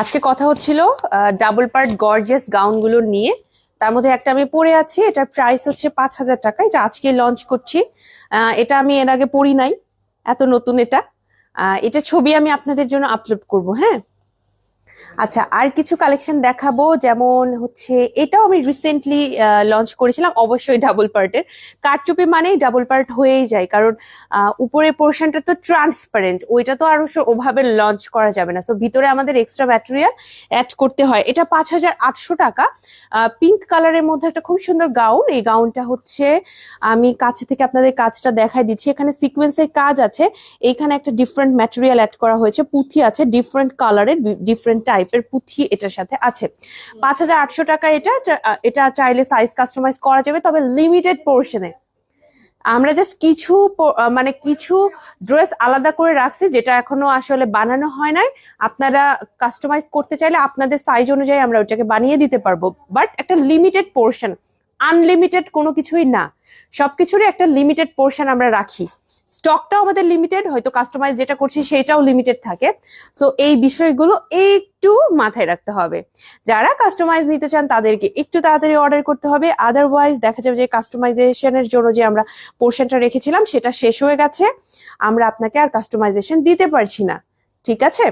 আজকে কথা হচ্ছিল ডাবল পার্ট গর্জিয়াস গাউনগুলো নিয়ে। তার মধ্যে একটা আমি পরে আছি, এটার প্রাইস হচ্ছে 5,000 টাকা। এটা আজকে লঞ্চ করছি। এটা আমি এর আগে পরি নাই, এত নতুন এটা। এটা ছবি আমি আপনাদের জন্য আপলোড করব। হ্যাঁ, আচ্ছা, আর কিছু কালেকশন দেখাবো, যেমন হচ্ছে এটাও আমি রিসেন্টলি লঞ্চ করেছিলাম, অবশ্যই ডাবল পার্টের। কারচুপি মানেই ডাবল পার্ট হয়েই যায়, কারণ উপরের পোর্শনটা তো ট্রান্সপারেন্ট, ওইটা তো আর ওভাবে লঞ্চ করা যাবে না। সো ভিতরে আমাদের এক্সট্রা ম্যাটেরিয়াল অ্যাড করতে হয়। এটা 5,800 টাকা। পিঙ্ক কালারের মধ্যে একটা খুব সুন্দর গাউন। এই গাউনটা হচ্ছে, আমি কাছে থেকে আপনাদের কাজটা দেখাই দিচ্ছি। এখানে সিকোয়েন্সের কাজ আছে, এইখানে একটা ডিফারেন্ট ম্যাটেরিয়াল অ্যাড করা হয়েছে, পুঁথি আছে ডিফারেন্ট কালারের, ডিফারেন্ট টাইপের পুঁথি এটার সাথে আছে। 5,800 টাকা এটা। এটা চাইলে সাইজ কাস্টমাইজ করা যাবে, তবে লিমিটেড পোর্শনে। আমরা জাস্ট কিছু মানে কিছু ড্রেস আলাদা করে রাখছি, যেটা এখনো আসলে বানানো হয় নাই। আপনারা কাস্টমাইজ করতে চাইলে আপনাদের সাইজ অনুযায়ী আমরা ওটাকে বানিয়ে দিতে পারবো, বাট একটা লিমিটেড পোর্শন, আনলিমিটেড কোনো কিছুই না। সবকিছুরই একটা লিমিটেড পোর্শন আমরা রাখি। স্টকটাও আমাদের লিমিটেড, হয়তো কাস্টমাইজ যেটা করছি সেটাও লিমিটেড থাকে। সো এই বিষয়গুলো একটু মাথায় রাখতে হবে। যারা কাস্টমাইজ নিতে চান তাদেরকে একটু তাড়াতাড়ি অর্ডার করতে হবে, আদারওয়াইজ দেখা যাবে যে কাস্টমাইজেশনের জন্য যে আমরা পোর্শনটা রেখেছিলাম সেটা শেষ হয়ে গেছে, আমরা আপনাকে আর কাস্টমাইজেশন দিতে পারছি না। ঠিক আছে,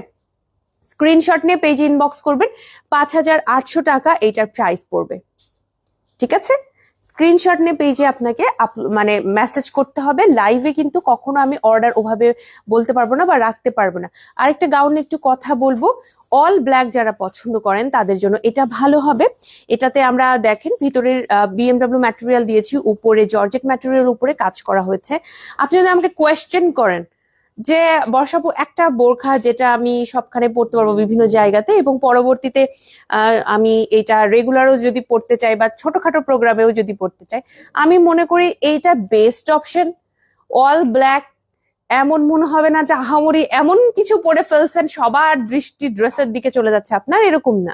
স্ক্রিনশট নিয়ে পেজে ইনবক্স করবেন। 5,800 টাকা এইটার প্রাইস পড়বে। ঠিক আছে, স্ক্রিনশট নিয়ে পেজে আপনাকে মানে মেসেজ করতে হবে। লাইভে কিন্তু কখনো আমি অর্ডার ওভাবে বলতে পারবো না বা রাখতে পারবো না। আরেকটা গাউনে একটু কথা বলবো, অল ব্ল্যাক যারা পছন্দ করেন তাদের জন্য এটা ভালো হবে। এটাতে আমরা দেখেন ভিতরের বিএমডব্লিউ ম্যাটেরিয়াল দিয়েছি, উপরে জর্জেট ম্যাটেরিয়াল উপরে কাজ করা হয়েছে। আপনি যদি আমাকে কোয়েশ্চেন করেন যে বর্ষাপু একটা বোরখা যেটা আমি সবখানে পড়তে পারবো বিভিন্ন জায়গাতে, এবং পরবর্তীতে আমি এটা রেগুলারও যদি পড়তে চাই বা ছোটখাটো প্রোগ্রামেও যদি পড়তে চাই, আমি মনে করি এইটা বেস্ট অপশন। অল ব্ল্যাক, এমন মনে হবে না যে আহামরি এমন কিছু পরে ফেলছেন সবার দৃষ্টি ড্রেসের দিকে চলে যাচ্ছে আপনার, এরকম না।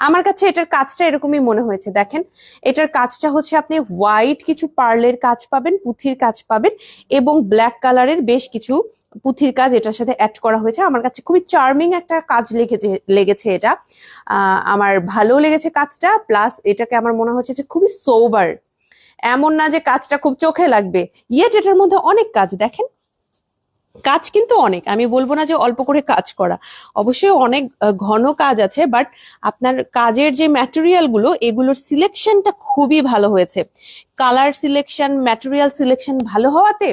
আমার কাছে এটার কাজটা এরকমই মনে হয়েছে। দেখেন, এটার কাজটা হচ্ছে আপনি হোয়াইট কিছু পার্লের কাজ পাবেন, পুঁথির কাজ পাবেন, এবং ব্ল্যাক কালারের বেশ কিছু পুঁথির কাজ এটার সাথে অ্যাড করা হয়েছে। আমার কাছে খুবই চার্মিং একটা কাজ লেগেছে এটা। আমার ভালো লেগেছে কাজটা, প্লাস এটাকে আমার মনে হচ্ছে যে খুবই সোবার। এমন না যে কাজটা খুব চোখে লাগবে, ইয়েট এটার মধ্যে অনেক কাজ। দেখেন, কাজ কিন্তু অনেক, আমি বলবো না যে অল্প করে কাজ করা, অবশ্যই অনেক ঘন কাজ আছে, বাট আপনার কাজের যে ম্যাটেরিয়াল গুলো, এগুলোর সিলেকশনটা খুবই ভালো হয়েছে। কালার সিলেকশন, ম্যাটেরিয়াল সিলেকশন ভালো হওয়াতে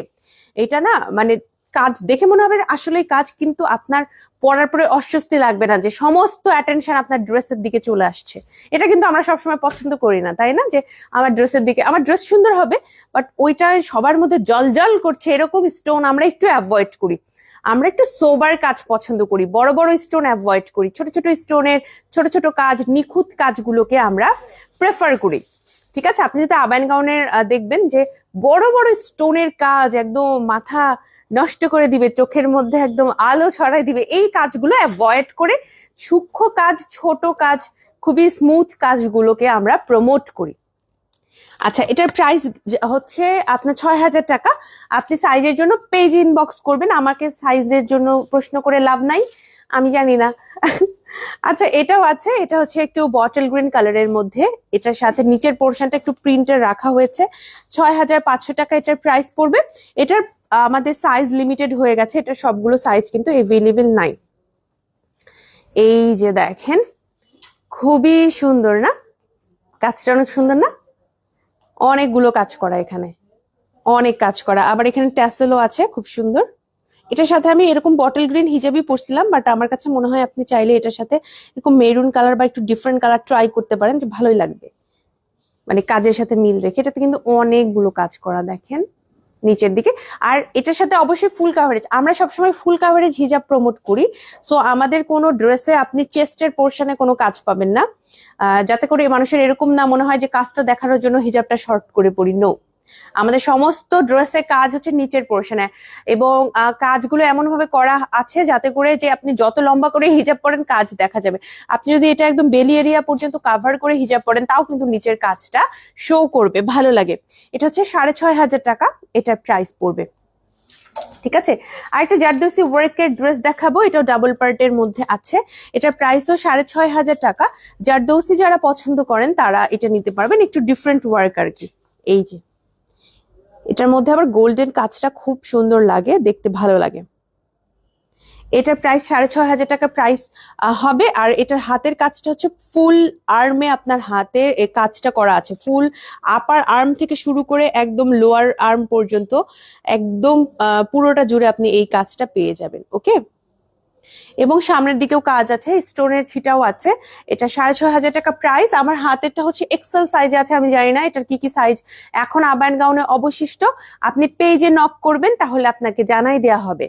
এটা না মানে কাজ দেখে মনে হবে আসলে কাজ, কিন্তু আপনার পরার পরে অস্বস্তি লাগবে না যে সমস্ত অ্যাটেনশন আপনার ড্রেসের দিকে চলে আসছে। এটা কিন্তু আমরা সবসময় পছন্দ করি না, তাই না? যে আমার ড্রেসের দিকে, আমার ড্রেস সুন্দর হবে বাট ওইটা সবার মধ্যে জল জল করছে এরকম স্টোন আমরা একটু অ্যাভয়েড করি। আমরা একটু সোবার কাজ পছন্দ করি, বড় বড় স্টোন অ্যাভয়েড করি। ছোট ছোট স্টোনের ছোট ছোট কাজ, নিখুঁত কাজগুলোকে আমরা প্রেফার করি। ঠিক আছে, আপনি যদি আবাইন গাউনের দেখবেন যে বড় বড় স্টোনের কাজ একদম মাথা নষ্ট করে দিবে, চোখের মধ্যে একদম আলো ছড়াই দিবে, এই কাজগুলো অ্যাভয়েড করে সূক্ষ্ম কাজ, ছোট কাজ, খুবই স্মুথ কাজগুলোকে আমরা প্রমোট করি। আচ্ছা, এটার প্রাইস হচ্ছে আপনার 6,000 টাকা। আপনি সাইজের জন্য পেজ ইনবক্স করবেন, আমাকে সাইজের জন্য প্রশ্ন করে লাভ নাই, আমি জানি না। আচ্ছা, এটাও আছে, এটা হচ্ছে একটু বটল গ্রিন কালারের মধ্যে, এটার সাথে নিচের পোর্শনটা একটু প্রিন্টের রাখা হয়েছে। 6,500 টাকা এটার প্রাইস পড়বে। এটার আমাদের সাইজ লিমিটেড হয়ে গেছে, এটা সবগুলো সাইজ কিন্তু এভেলেবেল নাই। এই যে দেখেন, খুবই সুন্দর না? কাজটা অনেক সুন্দর না? অনেকগুলো কাজ করা, এখানে অনেক কাজ করা, আবার এখানে ট্যাসেলও আছে খুব সুন্দর। এটার সাথে আমি এরকম বটল গ্রিন হিজাবই পরছিলাম, বাট আমার কাছে মনে হয় আপনি চাইলে এটার সাথে এরকম মেরুন কালার বা একটু ডিফারেন্ট কালার ট্রাই করতে পারেন, যে ভালোই লাগবে, মানে কাজের সাথে মিল রেখে। এটাতে কিন্তু অনেকগুলো কাজ করা দেখেন নিচের দিকে। আর এটার সাথে অবশ্যই ফুল কাভারেজ, আমরা সবসময় ফুল কাভারেজ হিজাব প্রমোট করি। সো আমাদের কোনো ড্রেসে আপনি চেস্টের পোর্শনে কোনো কাজ পাবেন না, যাতে করে মানুষের এরকম না মনে হয় যে কাজটা দেখানোর জন্য হিজাবটা শর্ট করে পরি। নো, আমাদের সমস্ত ড্রেসে কাজ হচ্ছে নিচের পোর্শনে, এবং কাজগুলো এমন ভাবে করা আছে যাতে করে যে আপনি যত লম্বা করে হিজাব পরেন কাজ দেখা যাবে। আপনি যদি এটা একদম বেলি এরিয়া পর্যন্ত কাভার করে হিজাব পরেন তাও কিন্তু নিচের কাজটা শো করবে, ভালো লাগে। এটা হচ্ছে 6,500 টাকা এটার প্রাইস পড়বে। ঠিক আছে। আর একটা জারদৌসি ওয়ার্কের ড্রেস দেখাবো, এটাও ডাবল পার্টের মধ্যে আছে। এটার প্রাইসও 6,500 টাকা। জারদৌসি যারা পছন্দ করেন তারা এটা নিতে পারবেন, একটু ডিফারেন্ট ওয়ার্ক আর কি। এই যে এটার মধ্যে আবার গোল্ডেন কাজটা খুব সুন্দর লাগে, দেখতে ভালো লাগে। এটার প্রাইস 6,500 টাকা প্রাইস হবে। আর এটার হাতের কাজটা হচ্ছে ফুল আর্মে, আপনার হাতে এই কাজটা করা আছে, ফুল আপার আর্ম থেকে শুরু করে একদম লোয়ার আর্ম পর্যন্ত একদম পুরোটা জুড়ে আপনি এই কাজটা পেয়ে যাবেন। ওকে, এবং সামনের দিকেও কাজ আছে, স্টোনের ছিটাও আছে। এটা 6,500 টাকা প্রাইস। আমার হাতেরটা হচ্ছে এক্সেল সাইজে আছে, আমি জানি না এটার কি কি সাইজ এখন আবায়ন গাউনে অবশিষ্ট। আপনি পেজে নক করবেন, তাহলে আপনাকে জানাই দেয়া হবে।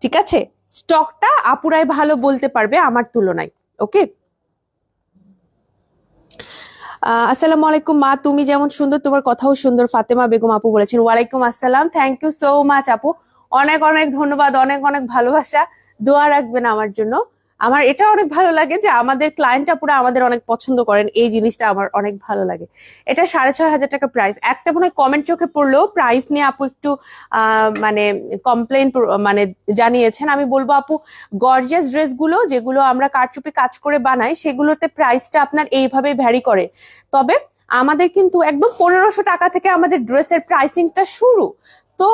ঠিক আছে, স্টকটা আপুরাই ভালো বলতে পারবে আমার তুলনায়। ওকে, আসসালামু আলাইকুম মা, তুমি যেমন সুন্দর তোমার কথাও সুন্দর, ফাতেমা বেগম আপু বলেছেন। ওয়ালাইকুম আসসালাম, থ্যাংক ইউ সো মাচ আপু, অনেক অনেক ধন্যবাদ, অনেক অনেক ভালোবাসা, দোয়া রাখবেন আমার জন্য। আমার এটা অনেক ভালো লাগে যে আমাদের ক্লায়েন্টরা পুরো আমাদের অনেক পছন্দ করেন, এই জিনিসটা আমার অনেক ভালো লাগে। এটা 6,500 টাকা প্রাইস। একটা মনে হয় কমেন্ট চোখে পড়লো প্রাইস নিয়ে আপু একটু মানে কমপ্লেন মানে জানিয়েছেন। আমি বলবো আপু, গর্জিয়াস ড্রেসগুলো যেগুলো আমরা কারচুপি কাজ করে বানাই সেগুলোতে প্রাইসটা আপনার এইভাবে ভ্যারি করে। তবে আমাদের কিন্তু একদম 1,500 টাকা থেকে আমাদের ড্রেসের প্রাইসিংটা শুরু। তো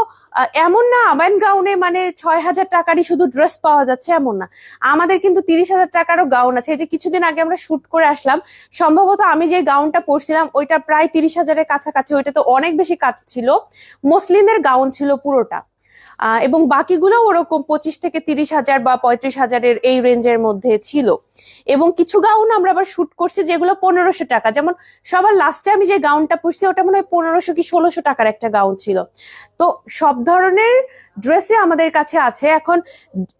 এমন না আবায়ন গাউনে মানে 6,000 টাকারই শুধু ড্রেস পাওয়া যাচ্ছে, এমন না। আমাদের কিন্তু 30,000 টাকারও গাউন আছে। এই যে কিছুদিন আগে আমরা শুট করে আসলাম, সম্ভবত আমি যে গাউনটা পরছিলাম ওইটা প্রায় 30,000-এর কাছাকাছি, ওইটা তো অনেক বেশি কাজ ছিল, মসলিনের গাউন ছিল পুরোটা। এবং বাকিগুলো ওরকম 25 থেকে 30,000 বা 35,000-এর এই রেঞ্জের মধ্যে ছিল। এবং কিছু গাউন আমরা আবার শুট করছি যেগুলো 1,500 টাকা, যেমন সবার লাস্টে আমি যে গাউনটা পরছি ওটা মনে হয় 1,500 কি 1,600 টাকার একটা গাউন ছিল। তো সব ধরনের ড্রেসই আমাদের কাছে আছে। এখন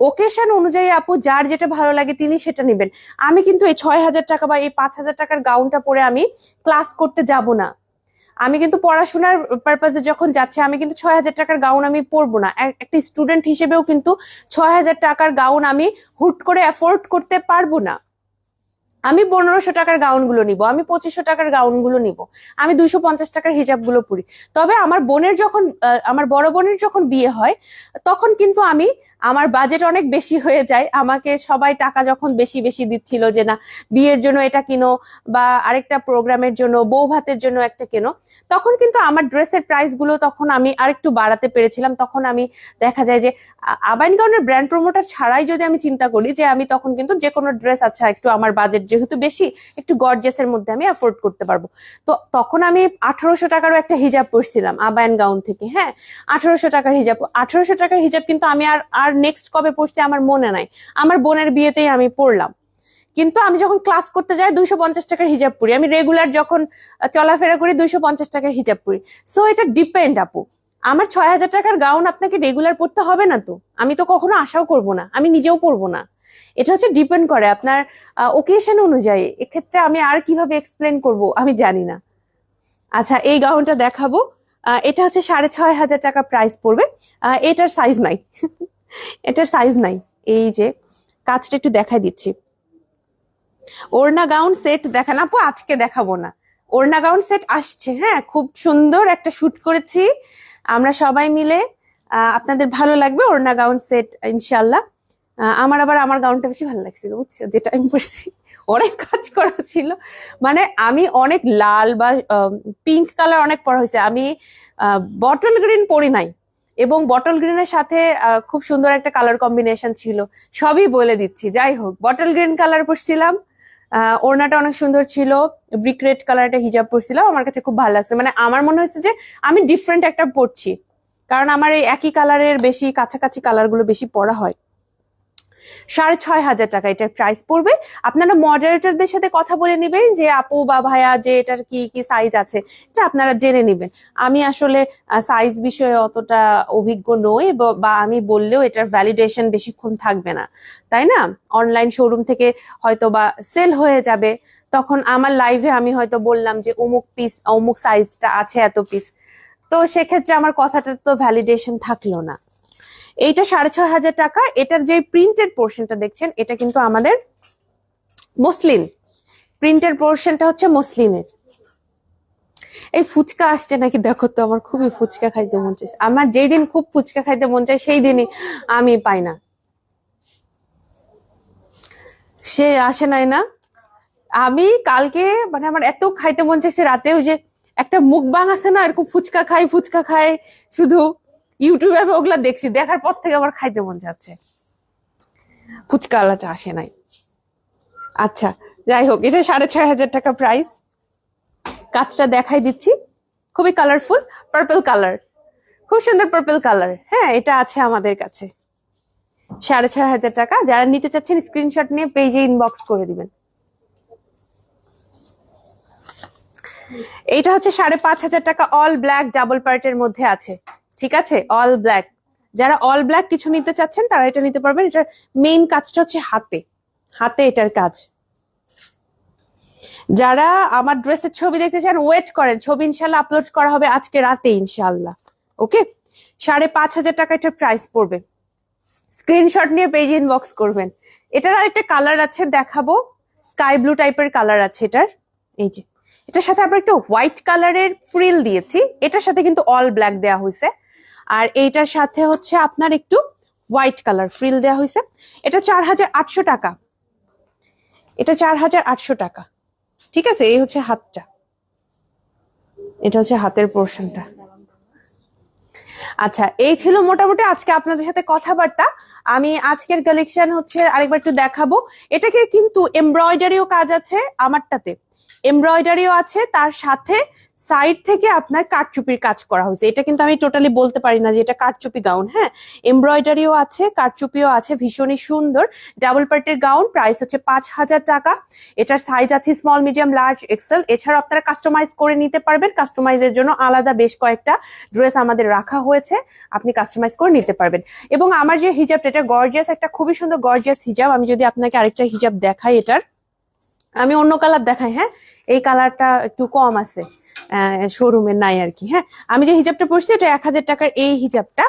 ওকেশন অনুযায়ী আপু যার যেটা ভালো লাগে তিনি সেটা নেবেন। আমি কিন্তু এই 6,000 টাকা বা এই 5,000 টাকার গাউনটা পরে আমি ক্লাস করতে যাব না। আমি কিন্তু পড়াশোনার পারপাসে যখন যাচ্ছে আমি কিন্তু 6,000 টাকার গাউন আমি পরবো না। একটা স্টুডেন্ট হিসেবেও কিন্তু 6,000 টাকার গাউন আমি হুট করে অ্যাফোর্ড করতে পারবো না। আমি 1,500 টাকার গাউন গুলো নিব, আমি 2,500 টাকার গাউন গুলো নিব, আমি 250 টাকার হিজাব গুলো পরি। তবে আমার বোনের যখন আমার বড় বোনের যখন বিয়ে হয় তখন কিন্তু আমার বাজেট অনেক বেশি হয়ে যায়। আমাকে সবাই টাকা যখন বেশি বেশি দিচ্ছিল যে না বিয়ের জন্য এটা কিনো বা আরেকটা প্রোগ্রামের জন্য বউ ভাতের জন্য একটা কেনো, তখন কিন্তু আমার ড্রেসের প্রাইস গুলো তখন আমি আরেকটু বাড়াতে পেরেছিলাম। তখন আমি দেখা যায় যে আবায়ন গাউনের ব্র্যান্ড প্রমোটার ছাড়াই যদি আমি চিন্তা করি যে আমি তখন কিন্তু যে কোনো ড্রেস, আচ্ছা একটু আমার বাজেট যেহেতু বেশি, একটু গর্জিয়াসের মধ্যে আমি অ্যাফোর্ড করতে পারবো। তো তখন আমি 1,800 টাকারও একটা হিজাব পরছিলাম আবায়ন গাউন থেকে। হ্যাঁ, 1,800 টাকার হিজাব, 1,800 টাকার হিজাব কিন্তু আমি আর নেক্সট কবে পরছি আমার মনে নাই, আমার বোনের বিয়েতেই আমি পরলাম। কিন্তু আমি যখন ক্লাস করতে যাই 250 টাকার হিজাব পরি, আমি রেগুলার যখন চলাফেরা করি 250 টাকার হিজাব পরি। সো এটা ডিপেন্ড আপু। আমার 6,000 টাকার গাউন আপনাকে রেগুলার পরতে হবে না, তো আমি তো কখনো আশাও করব না, আমি নিজেও পরবো না। এটা হচ্ছে ডিপেন্ড করে আপনার ওকেশন অনুযায়ী। এক্ষেত্রে আমি আর কিভাবে এক্সপ্লেন করব আমি জানি না। আচ্ছা, এই গাউনটা দেখাবো। এটা হচ্ছে 6,500 টাকা প্রাইস পড়বে। এটার সাইজ নাই এটার সাইজ নাই। এই যে কাজটা একটু দেখাই দিচ্ছি। ওড়না গাউন সেট দেখান আপু, আজকে দেখাবো না। ওড়না গাউন সেট আসছে, হ্যাঁ, খুব সুন্দর একটা শুট করেছি আমরা সবাই মিলে, আপনাদের ভালো লাগবে ওড়না গাউন সেট ইনশাল্লাহ। আমার গাউনটা বেশি ভালো লাগছিল, বুঝছো, যেটা আমি পরছি অনেক কাজ করা ছিল। মানে আমি অনেক লাল বা পিঙ্ক কালার অনেক পরা হয়েছে, আমি বটল গ্রিন পরি নাই, এবং বটল গ্রিনের সাথে খুব সুন্দর একটা কালার কম্বিনেশন ছিল, সবই বলে দিচ্ছি। যাই হোক, বটল গ্রিন কালার পরছিলাম, ওড়নাটা অনেক সুন্দর ছিল, ব্রিক রেড কালারটা হিজাব পরছিলাম, আমার কাছে খুব ভালো লাগছে। মানে আমার মনে হয়েছে যে আমি ডিফারেন্ট একটা পরছি, কারণ আমার এই একই কালারের বেশি কাছাকাছি কালার গুলো বেশি পরা হয়। 6,500 টাকা এটার প্রাইস পড়বে। আপনারা মডারেটরদের সাথে কথা বলে নিবেন যে আপু বা ভাইয়া যে এটার কি কি সাইজ আছে, এটা আপনারা জেনে নিবেন। আমি আসলে সাইজ বিষয়ে অতটা অভিজ্ঞ নই, বা আমি বললেও এটার ভ্যালিডেশন বেশিক্ষণ থাকবে না, তাই না? অনলাইন শোরুম থেকে হয়তো বা সেল হয়ে যাবে, তখন আমার লাইভে আমি হয়তো বললাম যে অমুক পিস অমুক সাইজটা আছে এত পিস, তো সেক্ষেত্রে আমার কথাটার তো ভ্যালিডেশন থাকলো না। এইটা 6,500 টাকা। এটার যে প্রিন্টেড পোর্শনটা দেখছেন এটা কিন্তু আমাদের মসলিন, প্রিন্টের পোর্শনটা হচ্ছে মসলিনের। এই ফুচকা আসছে নাকি দেখো তো, আমার খুবই ফুচকা খাইতে মন চাইছে। আমার যেই দিন খুব ফুচকা খাইতে মন চায় সেই দিনই আমি পাই না। সে আসে নাই না। আমি কালকে মানে আমার এত খাইতে মন চাইছে রাতে, ওই যে একটা মুকবাং আছে না এরকম ফুচকা খাই ফুচকা খাই, শুধু ইউটিউবে আমি ওগুলা দেখছি, দেখার পর থেকে আমার খাইতে মন যাচ্ছে। ফুচকা আলাদা আসে নাই। আচ্ছা, যাই হোক, এটা 6,500 টাকা প্রাইস। কাজটা দেখাই দিচ্ছি, খুবই কালারফুল, পার্পল কালার, খুব সুন্দর পার্পল কালার। হ্যাঁ, এটা আছে আমাদের কাছে 6,500 টাকা। যারা নিতে চাচ্ছেন স্ক্রিনশট নিয়ে পেজে ইনবক্স করে দিবেন। এটা হচ্ছে 5,500 টাকা, অল ব্ল্যাক ডাবল পার্টের মধ্যে আছে। ঠিক আছে, অল ব্ল্যাক। যারা অল ব্ল্যাক কিছু নিতে চাচ্ছেন তারা এটা নিতে পারবেন। এটার মেইন কাজটা হচ্ছে হাতে, হাতে এটার কাজ। যারা আমার ড্রেসের ছবি দেখতে চান ওয়েট করেন, ছবি ইনশাল্লাহ আপলোড করা হবে আজকে রাতে ইনশাল্লাহ। ওকে, 5,500 টাকা এটার প্রাইস পড়বে। স্ক্রিনশট নিয়ে পেজ ইনবক্স করবেন। এটার আরেকটা কালার আছে দেখাবো, স্কাই ব্লু টাইপের কালার আছে এটার। এই যে এটার সাথে আমরা একটু হোয়াইট কালারের ফ্রিল দিয়েছি, এটার সাথে কিন্তু অল ব্ল্যাক দেওয়া হয়েছে। আর এইটার সাথে হচ্ছে আপনার একটু হোয়াইট কালার ফ্রিল দেওয়া হয়েছে। এটা 4,800 টাকা, এটা 4,800 টাকা। ঠিক আছে, এই হচ্ছে হাতটা, এটা হচ্ছে হাতের পোর্শনটা। আচ্ছা, এই ছিল মোটামুটি আজকে আপনাদের সাথে কথাবার্তা। আমি আজকের কালেকশন হচ্ছে আরেকবার একটু দেখাবো। এটাকে কিন্তু এমব্রয়ডারিও কাজ আছে আমারটাতে, এমব্রয়ডারিও আছে, তার সাথে সাইড থেকে আপনার কারচুপির কাজ করা হয়েছে। এটা কিন্তু আমি টোটালি বলতে পারি না যে এটা কারচুপি গাউন। হ্যাঁ, এমব্রয়ডারিও আছে, কারচুপিও আছে, ভীষণই সুন্দর ডাবল পার্টের গাউন। প্রাইস হচ্ছে 5,000 টাকা। এটার সাইজ আছে স্মল, মিডিয়াম, লার্জ, এক্সেল। এছাড়াও আপনারা কাস্টমাইজ করে নিতে পারবেন। কাস্টমাইজের জন্য আলাদা বেশ কয়েকটা ড্রেস আমাদের রাখা হয়েছে, আপনি কাস্টমাইজ করে নিতে পারবেন। এবং আমার যে হিজাবটা, এটা গর্জিয়াস, একটা খুবই সুন্দর গর্জিয়াস হিজাব। আমি যদি আপনাকে আরেকটা হিজাব দেখাই, এটার আমি অন্য কালার দেখাই। হ্যাঁ, এই কালারটা একটু কম আছে, শোরুমে নাই আর কি। হ্যাঁ, আমি যে হিজাবটা পরছি এটা 1,000 টাকার। এই হিজাবটা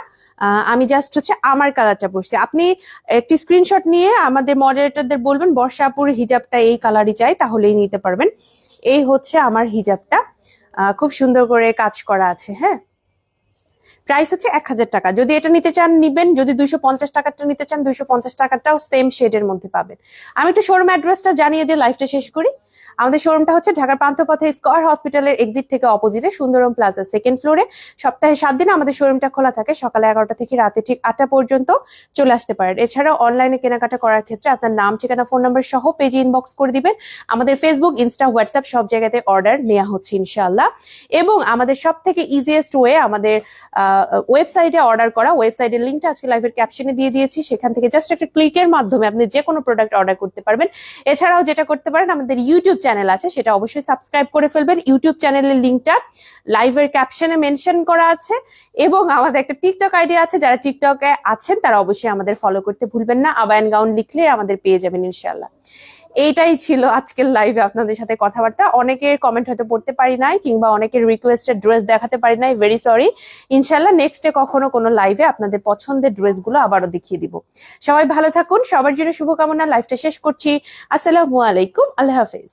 আমি জাস্ট হচ্ছে আমার কালারটা পরছি। আপনি একটি স্ক্রিনশট নিয়ে আমাদের মডারেটরদের বলবেন বর্ষাপুর হিজাবটা এই কালারই চাই, তাহলেই নিতে পারবেন। এই হচ্ছে আমার হিজাবটা, খুব সুন্দর করে কাজ করা আছে। হ্যাঁ, প্রাইস হচ্ছে 1,000 টাকা। যদি এটা নিতে চান নিবেন, যদি 250 টাকারটা নিতে চান 250 টাকারটাও সেম শেডের মধ্যে পাবেন। আমি একটু শোরুম অ্যাড্রেসটা জানিয়ে দিয়ে লাইভটা শেষ করি। আমাদের শোরুমটা হচ্ছে ঢাকার পান্থপথে স্কয়ার হসপিটালের এক্সিট থেকে অপোজিটে সুন্দরম প্লাজা সেকেন্ড ফ্লোরে। সপ্তাহে 7 দিন আমাদের শোরুমটা খোলা থাকে, সকালে 11টা থেকে রাতে ঠিক 8টা পর্যন্ত চলে আসতে পারেন। এছাড়াও অনলাইনে কেনাকাটা করার ক্ষেত্রে আপনার নাম, ঠিকানা, ফোন নাম্বার সহ পেজে ইনবক্স করে দিবেন। আমাদের ফেসবুক, ইনস্টা, হোয়াটসঅ্যাপ সব জায়গাতে অর্ডার নেওয়া হচ্ছে ইনশাআল্লাহ। এবং আমাদের সব থেকে ইজিয়েস্ট ওয়ে আমাদের ওয়েবসাইটে অর্ডার করা। ওয়েবসাইটের লিঙ্কটা আজকে লাইভের ক্যাপশনে দিয়ে দিয়েছি, সেখান থেকে জাস্ট একটা ক্লিকের মাধ্যমে আপনি যে কোনো প্রোডাক্ট অর্ডার করতে পারবেন। এছাড়াও যেটা করতে পারেন, আমাদের ইউটিউব চ্যানেল আছে, সেটা অবশ্যই সাবস্ক্রাইব করে ফেলবেন। ইউটিউব চ্যানেলের লিঙ্কটা লাইভের ক্যাপশনে মেনশন করা আছে। এবং আমাদের একটা টিকটক আইডি আছে, যারা টিকটকে আছেন তারা অবশ্যই আমাদের ফলো করতে ভুলবেন না। আবায়ান গাউন লিখলে আমাদের পেয়ে যাবেন ইনশাআল্লাহ। এইটাই ছিল আজকের লাইভে আপনাদের সাথে কথাবার্তা। অনেকের কমেন্ট হয়তো পড়তে পারি নাই, কিংবা অনেকের রিকোয়েস্টেড ড্রেস দেখাতে পারি নাই, ভেরি সরি। ইনশাল্লাহ নেক্সটে কখনো কোনো লাইভে আপনাদের পছন্দের ড্রেসগুলো আবারও দেখিয়ে দিব। সবাই ভালো থাকুন, সবার জন্য শুভকামনা। লাইভটা শেষ করছি। আসসালামু আলাইকুম, আল্লাহ হাফেজ।